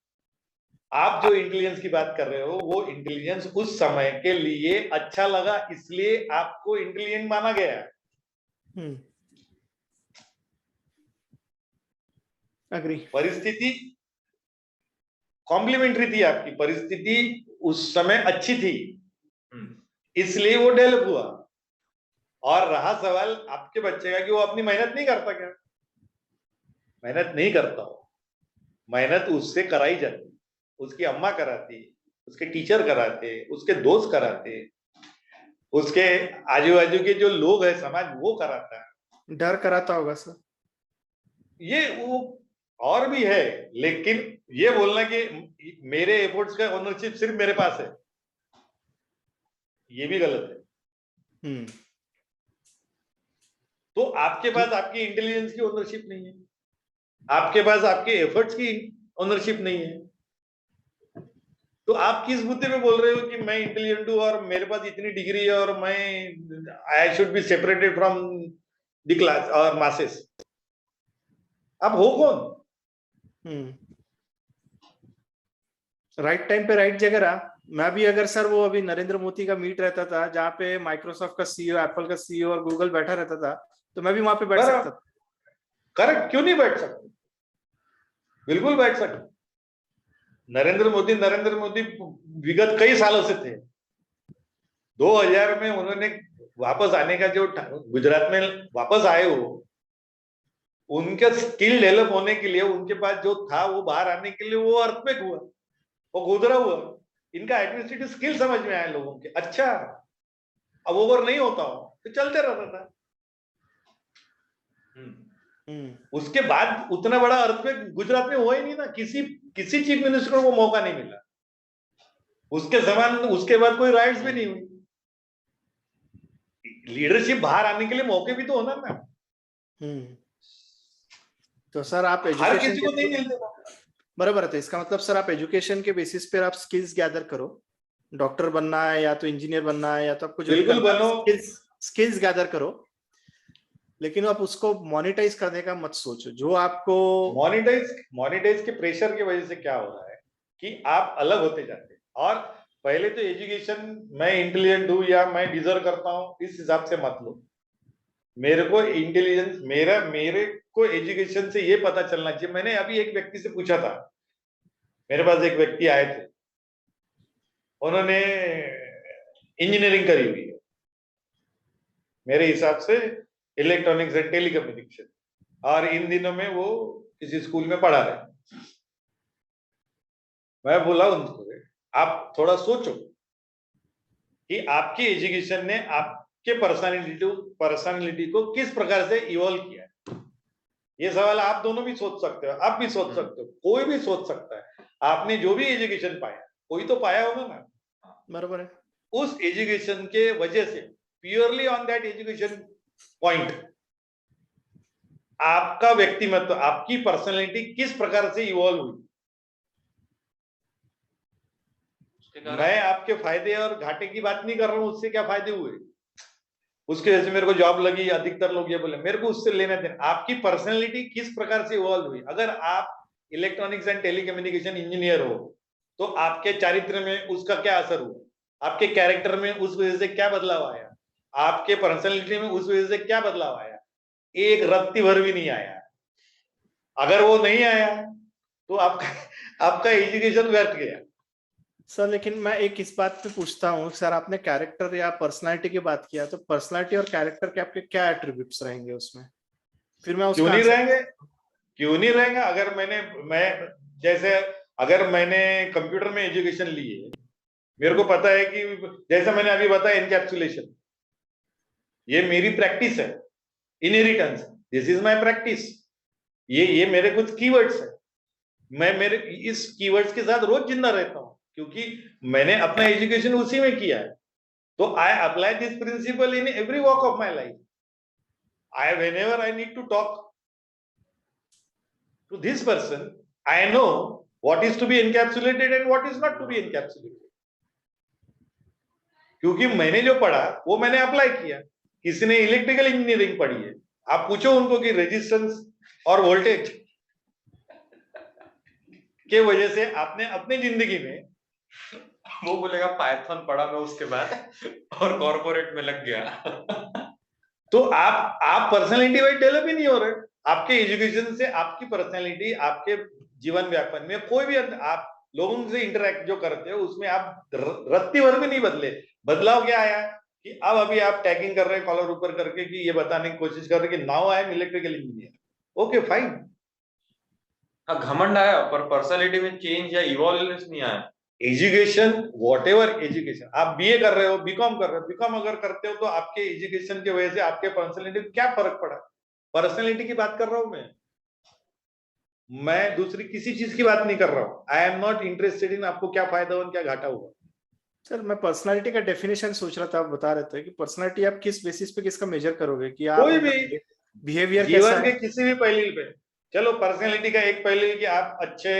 आप जो इंटेलिजेंस की बात कर रहे हो वो इंटेलिजेंस उस समय के लिए अच्छा लगा, इसलिए आपको इंटेलिजेंट माना गया। अग्री। परिस्थिति कॉम्प्लीमेंट्री थी, आपकी परिस्थिति उस समय अच्छी थी, इसलिए वो डेवलप हुआ। और रहा सवाल आपके बच्चे का कि वो अपनी मेहनत नहीं करता, क्या मेहनत नहीं करता हो? मेहनत उससे कराई जाती, उसकी अम्मा कराती, उसके टीचर कराते, उसके दोस्त कराते, उसके आजू बाजू के जो लोग हैं समाज वो कराता है। डर कराता होगा सर, ये वो और भी है, लेकिन ये बोलना कि मेरे एफर्ट्स का ओनरशिप सिर्फ मेरे पास है, ये भी गलत है। तो आपके पास आपकी इंटेलिजेंस की ओनरशिप नहीं है, आपके पास आपके एफर्ट्स की ओनरशिप नहीं है, तो आप किस मुद्दे पे बोल रहे हो कि मैं इंटेलिजेंट हूं और मेरे पास इतनी डिग्री है और मैं I should be separated from the class और मासेस? आप हो कौन? राइट टाइम पे राइट जगह रहा। मैं भी अगर सर वो अभी नरेंद्र मोदी का मीट रहता था जहाँ पे माइक्रोसॉफ्ट का सीईओ, एप्पल का सीईओ और गूगल बैठा रहता था, तो मैं भी वहां पे बैठ सकता था। करेक्ट, क्यों नहीं बैठ सकते? बिल्कुल बैठ सकते। नरेंद्र मोदी विगत कई सालों से थे। 2000 में उन्होंने वापस आने का जो गुजरात में वापस आए हो, उनका स्किल डेवलप होने के लिए उनके पास जो था वो बाहर आने के लिए वो अर्थक्वेक हुआ, वो गोदरा हुआ। इनका एडमिनिस्ट्रेटिव स्किल समझ में आया लोगों के, अच्छा अब ओवर नहीं होता हो तो चलते रहता था। उसके बाद उतना बड़ा अर्थक्वेक गुजरात में हुआ ही नहीं ना, किसी चीफ मिनिस्टर को मौका नहीं मिला। उसके समान उसके बाद कोई राइट्स भी नहीं हुई। लीडरशिप बाहर आने के लिए मौके भी तो होना ना। तो सर आप हर किसी को नहीं मिलते। बराबर है, तो इसका मतलब सर आप एजुकेशन के बेसिस पर आप स्किल्स गैदर करो। डॉक्टर बनना है या तो इंजीनियर बनना है या तो आपको जो बिल्कुल बनो, स्किल्स गैदर करो, लेकिन आप उसको मोनेटाइज करने का मत सोचो। जो आपको मोनेटाइज के प्रेशर की वजह से क्या हो रहा है कि आप अलग होते जाते हैं। और पहले तो एजुकेशन मैं इंटेलिजेंट हूं या मैं डिजर्व करता हूं इस हिसाब से मत लो। मेरे को इंटेलिजेंस मेरे को एजुकेशन से ये पता चलना चाहिए। मैंने अभी एक व्यक्ति से पूछा था, मेरे पास एक व्यक्ति आए थे, उन्होंने इंजीनियरिंग करी हुई है, मेरे हिसाब से इलेक्ट्रॉनिक्स एंड टेलीकम्युनिकेशन, और इन दिनों में वो किसी स्कूल में पढ़ा रहे। मैं बोला उनको, आप थोड़ा सोचो कि आपकी एजुकेशन ने आपके पर्सनालिटी को किस प्रकार से इवॉल्व किया है। ये सवाल आप दोनों भी सोच सकते हो, आप भी सोच सकते हो, कोई भी सोच सकता है। आपने जो भी एजुकेशन पाया, कोई तो पाया होगा ना, बराबर है। उस एजुकेशन के वजह से, purely on that education point, आपका व्यक्तिमत्व, आपकी पर्सनालिटी किस प्रकार से इवॉल्व हुई। मैं आपके फायदे और घाटे की बात नहीं कर रहा हूं, उससे क्या फायदे हुए, उसके वजह से मेरे को जॉब लगी, अधिकतर लोग ये बोले, मेरे को उससे लेना देना। आपकी पर्सनालिटी किस प्रकार से इवॉल्व हुई। अगर आप इलेक्ट्रॉनिक्स एंड टेलीकम्युनिकेशन इंजीनियर हो तो आपके चारित्र में उसका क्या असर हुआ, आपके कैरेक्टर में उस वजह से क्या बदलाव आया, आपके पर्सनैलिटी में उस वजह से क्या बदलाव आया। एक रत्ती भर भी नहीं आया। अगर वो नहीं आया तो आपका एजुकेशन व्यर्थ गया। सर लेकिन मैं एक इस बात पे पूछता हूँ सर, आपने कैरेक्टर या पर्सनालिटी की बात किया, तो पर्सनालिटी और कैरेक्टर के आपके क्या एट्रीब्यूट्स रहेंगे उसमें, फिर मैं क्यों उसका नहीं रहेंगे, क्यों नहीं रहेंगे। अगर मैं जैसे अगर मैंने कंप्यूटर में एजुकेशन ली है, मेरे को पता है कि जैसा मैंने अभी बताया एनकैप्सुलेशन, ये मेरी प्रैक्टिस है। Inheritance, this is my practice. ये मेरे कुछ कीवर्ड्स है, मैं मेरे इस कीवर्ड्स के साथ रोज जिंदा रहता हूं, क्योंकि मैंने अपना एजुकेशन उसी में किया है। तो I apply this principle in every walk of my life. whenever I need to talk to this person, I know what is to be encapsulated and what is not to be encapsulated, क्योंकि मैंने जो पढ़ा वो मैंने apply किया। किसी ने electrical engineering पढ़ी है, आप पूछो उनको कि रेजिस्टेंस और वोल्टेज के वजह से आपने अपनी जिंदगी में, वो बोलेगा पाइथन पढ़ा मैं उसके बाद और कॉर्पोरेट में लग गया। तो आप पर्सनालिटी वाइज डेवलप ही नहीं हो रहे। आपके एजुकेशन से आपकी पर्सनालिटी, आपके जीवन व्यापन में कोई भी आप लोगों से इंटरेक्ट जो करते हो उसमें आप रत्ती भर भी नहीं बदले। बदलाव क्या आया कि अब अभी आप टैगिंग कर रहे हैं कॉलर ऊपर करके कि ये बताने की कोशिश कर रहे हैं कि now I am electrical engineer. Okay fine, हाँ घमंड आया पर पर्सनालिटी में चेंज या इवॉल्व नहीं आया। एजुकेशन, वॉट एवर एजुकेशन, आप बीए कर रहे हो, बीकॉम कर रहे हो, बीकॉम अगर करते हो तो आपके एजुकेशन की वजह से आपके पर्सनालिटी में क्या फर्क पड़ा। पर्सनालिटी की बात कर रहा हूं मैं दूसरी किसी चीज की बात नहीं कर रहा हूं। I am not interested in आपको क्या फायदा हुआ क्या घाटा हुआ। सर मैं पर्सनालिटी का डेफिनेशन सोच रहा था, आप बता रहे थे कि पर्सनालिटी आप किस बेसिस पे किसका मेजर करोगे, कि आप कोई भी बिहेवियर कैसा जीवन के है। किसी भी पहलू पे, चलो पर्सनालिटी का एक पहलू कि आप अच्छे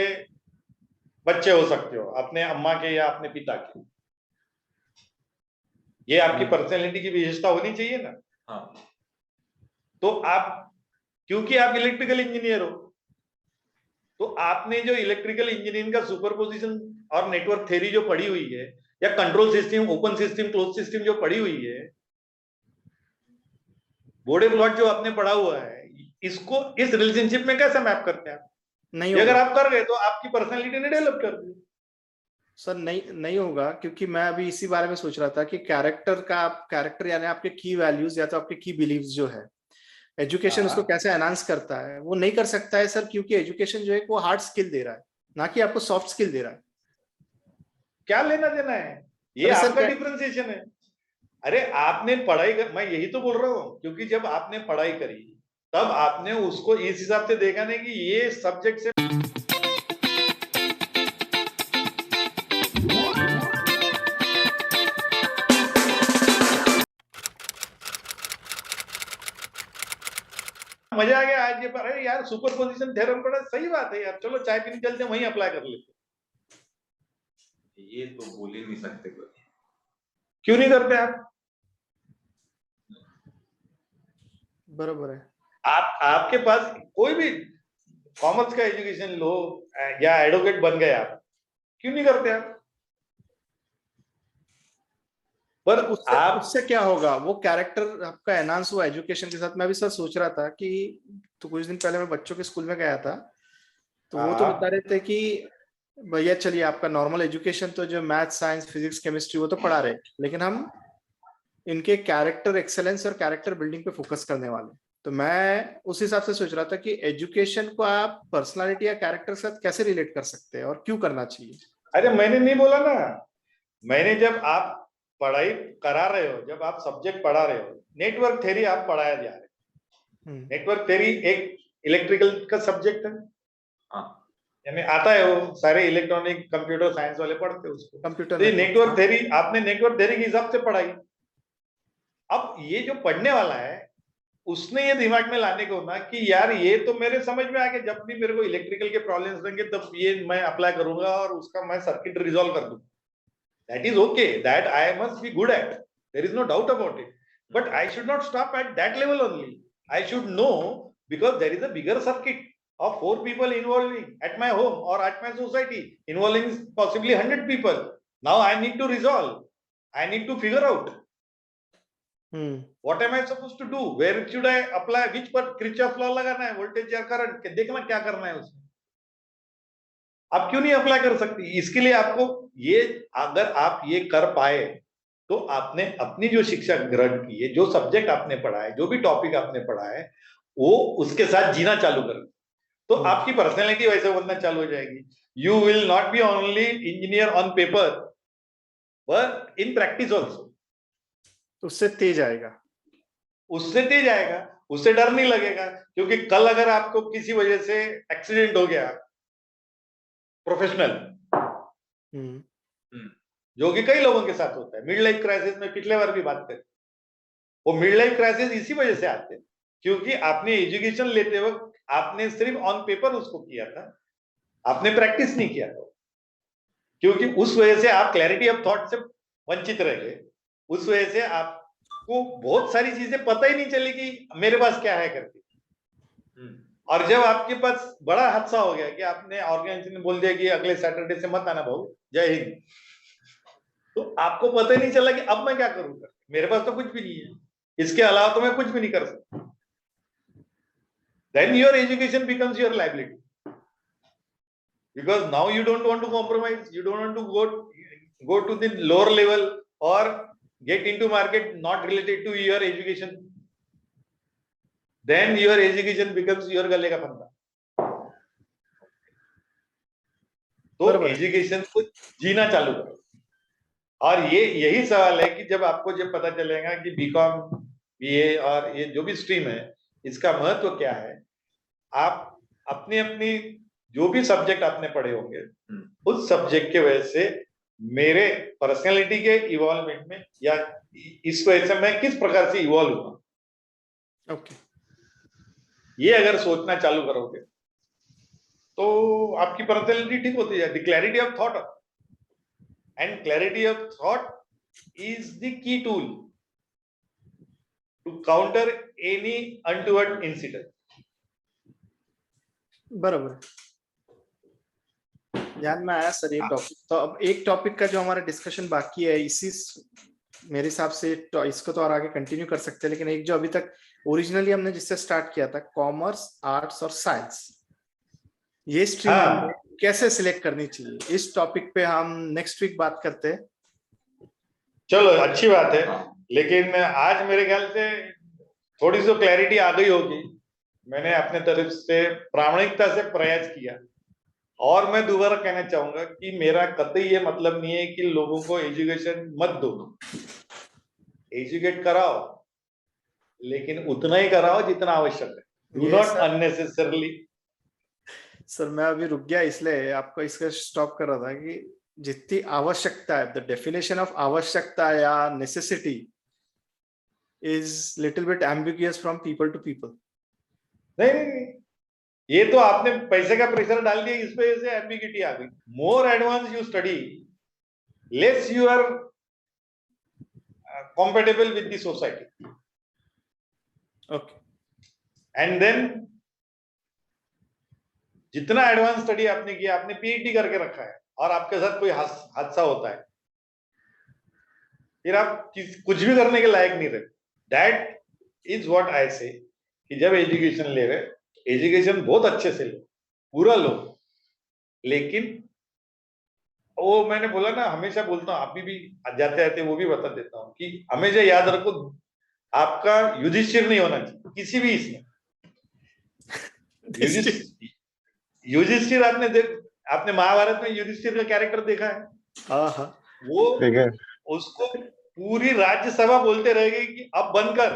बच्चे हो सकते हो अपने अम्मा के या अपने पिता के, ये आपकी पर्सनालिटी की विशेषता होनी चाहिए ना। हाँ। तो आप, क्योंकि आप इलेक्ट्रिकल इंजीनियर हो, तो आपने जो इलेक्ट्रिकल इंजीनियरिंग का सुपरपोजिशन और नेटवर्क थ्योरी जो पढ़ी हुई है, या control system, open system, close system जो पढ़ी हुई है, बोर्डे प्लॉट जो आपने पढ़ा हुआ है, इसको इस रिलेशनशिप में कैसे मैप करते हैं आप? नहीं अगर आप कर गए तो आपकी पर्सनालिटी ने डेवलप कर दी। सर नहीं होगा, क्योंकि मैं अभी इसी बारे में सोच रहा था कि कैरेक्टर यानी आपके की वैल्यूज या तो आपके की बिलीव्स जो है, एजुकेशन उसको कैसे एनहांस करता है, वो नहीं कर सकता है सर, क्योंकि एजुकेशन जो है वो हार्ड स्किल दे रहा है, ना कि आपको सॉफ्ट स्किल दे रहा है। क्या लेना देना है, ये आपका डिफरेंशिएशन है। अरे आपने पढ़ाई मैं यही तो बोल रहा हूँ, क्योंकि जब आपने पढ़ाई करी तब आपने उसको इस हिसाब से देखा नहीं कि ये सब्जेक्ट से मजा आ गया आज ये। अरे यार सुपरपोजिशन थ्योरम पढ़ा, सही बात है यार, चलो चाय पीने चलते हैं, वहीं अप्लाई कर लेते। ये तो बोल ही नहीं सकते कोई। क्यों नहीं करते आप? बराबर है। आपके पास कोई भी कॉमर्स का एजुकेशन लो या एडवोकेट बन गए आप, क्यों नहीं करते आप? पर उससे क्या होगा, वो कैरेक्टर आपका एनहांस हुआ एजुकेशन के साथ। मैं भी सर सोच रहा था कि तो कुछ दिन पहले मैं बच्चों के स्कूल में गया था, तो वो तो बता रहे थे कि भैया चलिए आपका नॉर्मल एजुकेशन तो जो मैथ, साइंस, फिजिक्स, केमिस्ट्री वो तो पढ़ा रहे, लेकिन हम इनके कैरेक्टर एक्सेलेंस और कैरेक्टर बिल्डिंग पे फोकस करने वाले। तो मैं उस हिसाब से सोच रहा था कि एजुकेशन को आप पर्सनालिटी या कैरेक्टर के साथ कैसे रिलेट कर सकते हैं और क्यों करना चाहिए। अरे मैंने नहीं बोला ना, मैंने जब आप पढ़ाई करा रहे हो, जब आप सब्जेक्ट पढ़ा रहे हो, नेटवर्क थ्योरी आप पढ़ाया जा रहे हो। नेटवर्क थ्योरी एक इलेक्ट्रिकल का सब्जेक्ट है, यानी आता है, वो सारे इलेक्ट्रॉनिक कंप्यूटर साइंस वाले पढ़ते हैं उसको। कंप्यूटर तो ये नेटवर्क थ्योरी आपने नेटवर्क थ्योरी के हिसाब से पढ़ाई। अब ये जो पढ़ने वाला है उसने ये दिमाग में लाने को ना कि यार ये तो मेरे समझ में आ गया, जब भी मेरे को इलेक्ट्रिकल के प्रॉब्लम्स रहेंगे तब ये मैं अप्लाई करूंगा और उसका मैं सर्किट रिजॉल्व कर दूंगा। That is okay. That I must be good at. There is no doubt about it. But I should not stop at that level only. I should know, because there is a bigger circuit of 4 people involving at my home or at my society, involving possibly 100 people. Now I need to resolve. I need to figure out. What am I supposed to do? Where should I apply? Which पर Kirchhoff law लगाना है, voltage या current, देखना क्या करना है उसमें। आप क्यों नहीं अप्लाई कर सकती? इसके लिए आपको ये, अगर आप ये कर पाए तो आपने अपनी जो शिक्षा ग्रहण की है, जो सब्जेक्ट आपने पढ़ा है, जो भी टॉपिक आपने पढ़ा है, वो उसके साथ जीना चालू कर, तो आपकी पर्सनैलिटी वैसे बनना चालू हो जाएगी। You will not be only engineer on paper but in practice also. उससे तेज आएगा, उससे तेज आएगा, उससे डर नहीं लगेगा। क्योंकि कल अगर आपको किसी वजह से एक्सीडेंट हो गया प्रोफेशनल, जो कि कई लोगों के साथ होता है, मिड लाइफ क्राइसिस में पिछले बार भी बात करी, वो मिड लाइफ क्राइसिस इसी वजह से आते हैं क्योंकि आपने एजुकेशन लेते वक्त आपने सिर्फ ऑन पेपर उसको किया था, आपने प्रैक्टिस नहीं किया था, क्योंकि उस वजह से आप क्लैरिटी ऑफ थॉट से वंचित रह गए। उस वजह से आपको बहुत सारी चीजें पता ही नहीं चली कि मेरे पास क्या है करके। और जब आपके पास बड़ा हादसा हो गया कि आपने ऑर्गेनाइजेशन ने बोल दिया कि अगले सैटरडे से मत आना भाऊ, जय हिंद, तो आपको पता ही नहीं चला कि अब मैं क्या करूंगा, मेरे पास तो कुछ भी नहीं है, इसके अलावा तो मैं कुछ भी नहीं कर सकता। Then your education becomes your liability, because now you don't want to compromise, you don't want to go to the lower level or get into market not related to your education. Then your education becomes your गले का फंदा। तो education को जीना चालू करो। और ये यही सवाल है कि जब आपको जब पता चलेगा कि बीकॉम, बीए और ये जो भी स्ट्रीम है इसका महत्व क्या है, आप अपनी अपनी जो भी सब्जेक्ट आपने पढ़े होंगे उस सब्जेक्ट के वजह से मेरे पर्सनालिटी के इवॉल्वमेंट में या इस वजह से मैं किस प्रकार से इवॉल्व हुआ, ये अगर सोचना चालू करोगे तो आपकी पर्सनालिटी ठीक होती है। Clarity of thought, and clarity of thought is the key tool to counter any untoward incident. बराबर, ध्यान में आया सर ये टॉपिक। तो अब एक टॉपिक का जो हमारा डिस्कशन बाकी है, इसी मेरे हिसाब से तो इसको तो और आगे कंटिन्यू कर सकते हैं, लेकिन एक जो अभी तक ओरिजिनली हमने जिससे स्टार्ट किया था, कॉमर्स, आर्ट्स और साइंस, ये स्ट्रीम हमें कैसे सिलेक्ट करनी चाहिए, इस टॉपिक पे हम नेक्स्ट वीक बात करते हैं। चलो अच्छी बात है, लेकिन आज मेरे ख्याल से थोड़ी सी क्लैरिटी आ गई होगी। मैंने अपने तरफ से प्रामाणिकता से प्रयास किया, और मैं दोबारा कहना चाहूंगा कि मेरा कतई ये मतलब नहीं है कि लोगों को एजुकेशन मत दो, एजुकेट कराओ, लेकिन उतना ही कराओ जितना आवश्यक है, डू नॉट अननेसेसरली। सर मैं अभी रुक गया इसलिए आपको इसका स्टॉप कर रहा था कि जितनी आवश्यकता है, द डेफिनेशन ऑफ आवश्यकता या necessity is little bit ambiguous from people to people. नहीं, ये तो आपने पैसे का प्रेशर डाल दिया, इस वजह से एम्बिग्यूटी आ गई। More advance you study, less you are compatible with the society. Okay. And then जितना एडवांस स्टडी आपने किया, आपने पीएचडी करके रखा है और आपके साथ कोई हादसा होता है, फिर आप कुछ भी करने के लायक नहीं रहे। दैट इज व्हाट आई से कि जब एजुकेशन ले रहे, एजुकेशन बहुत अच्छे से लो, पूरा लो, लेकिन वो मैंने बोला ना, हमेशा बोलता हूँ, अभी भी जाते आते वो भी बता देता हूँ कि हमेशा याद रखो, आपका युधिष्ठिर नहीं होना चाहिए किसी भी इसमें। युधिष्ठिर आपने महाभारत में युधिष्ठिर का कैरेक्टर देखा है? हाँ। वो उसको पूरी राज्यसभा बोलते रह गई कि अब बंद कर।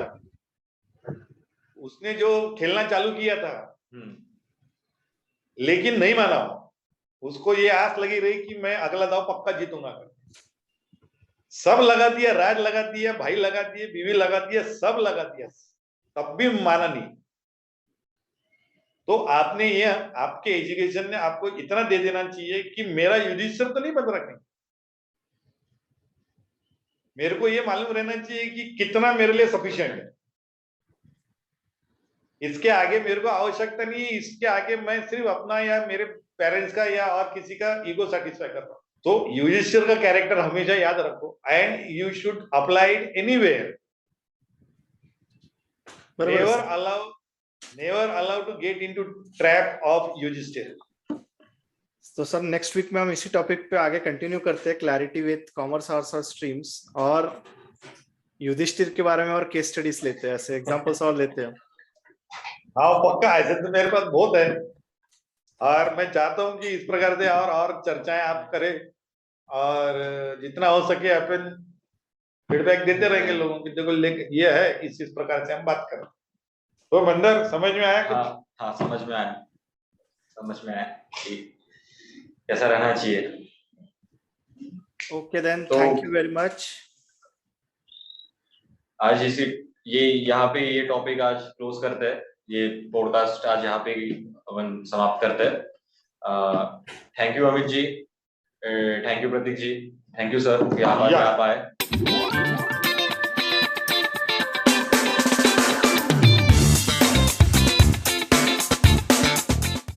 उसने जो खेलना चालू किया था, लेकिन नहीं माना। उसको ये आस लगी रही कि मैं अगला दाव पक्का जीतूंगा। सब लगा दिया, राज लगा दिया, भाई लगा दिए, बीवी लगा दिया, सब लगा दिया, तब भी माना नहीं। तो आपने ये, आपके एजुकेशन ने आपको इतना दे देना चाहिए कि मेरा युधिष्ठिर तो नहीं बन रखने, मेरे को ये मालूम रहना चाहिए कि कितना मेरे लिए सफिशिएंट है। इसके आगे मेरे को आवश्यकता नहीं है, इसके आगे मैं सिर्फ अपना या मेरे पेरेंट्स का या और किसी का ईगो सेटिस्फाई कर रहा हूं। तो युधिष्ठिर का कैरेक्टर हमेशा याद रखो, and you should apply it anywhere. Never allow to get into trap of Yudhishthir. तो सर नेक्स्ट वीक में हम इसी टॉपिक पे आगे कंटिन्यू करते हैं, क्लैरिटी विद कॉमर्स आर्ट्स और स्ट्रीम्स, और युधिष्ठिर के बारे में और केस स्टडीज लेते हैं, ऐसे एग्जांपल्स और लेते हैं। हाँ पक्का, ऐसे तो मेरे पास बहुत है, और मैं चाहता हूँ कि इस प्रकार से और चर्चाएं आप करें, और जितना हो सके अपन फीडबैक देते रहेंगे लोगों की, देखो लेके ये है, इस प्रकार से हम बात करें। तो मंदर समझ में आया कुछ? हाँ समझ में आया कि कैसा रहना चाहिए। Okay then, thank you very much. आज यहाँ पे ये टॉपिक आज क्लोज करते हैं, ये पॉडकास्ट आज यहाँ पे अपन समाप्त करते हैं। Thank you Amit ji, thank you Pratik ji, thank you sir कि आप आज यहाँ आए।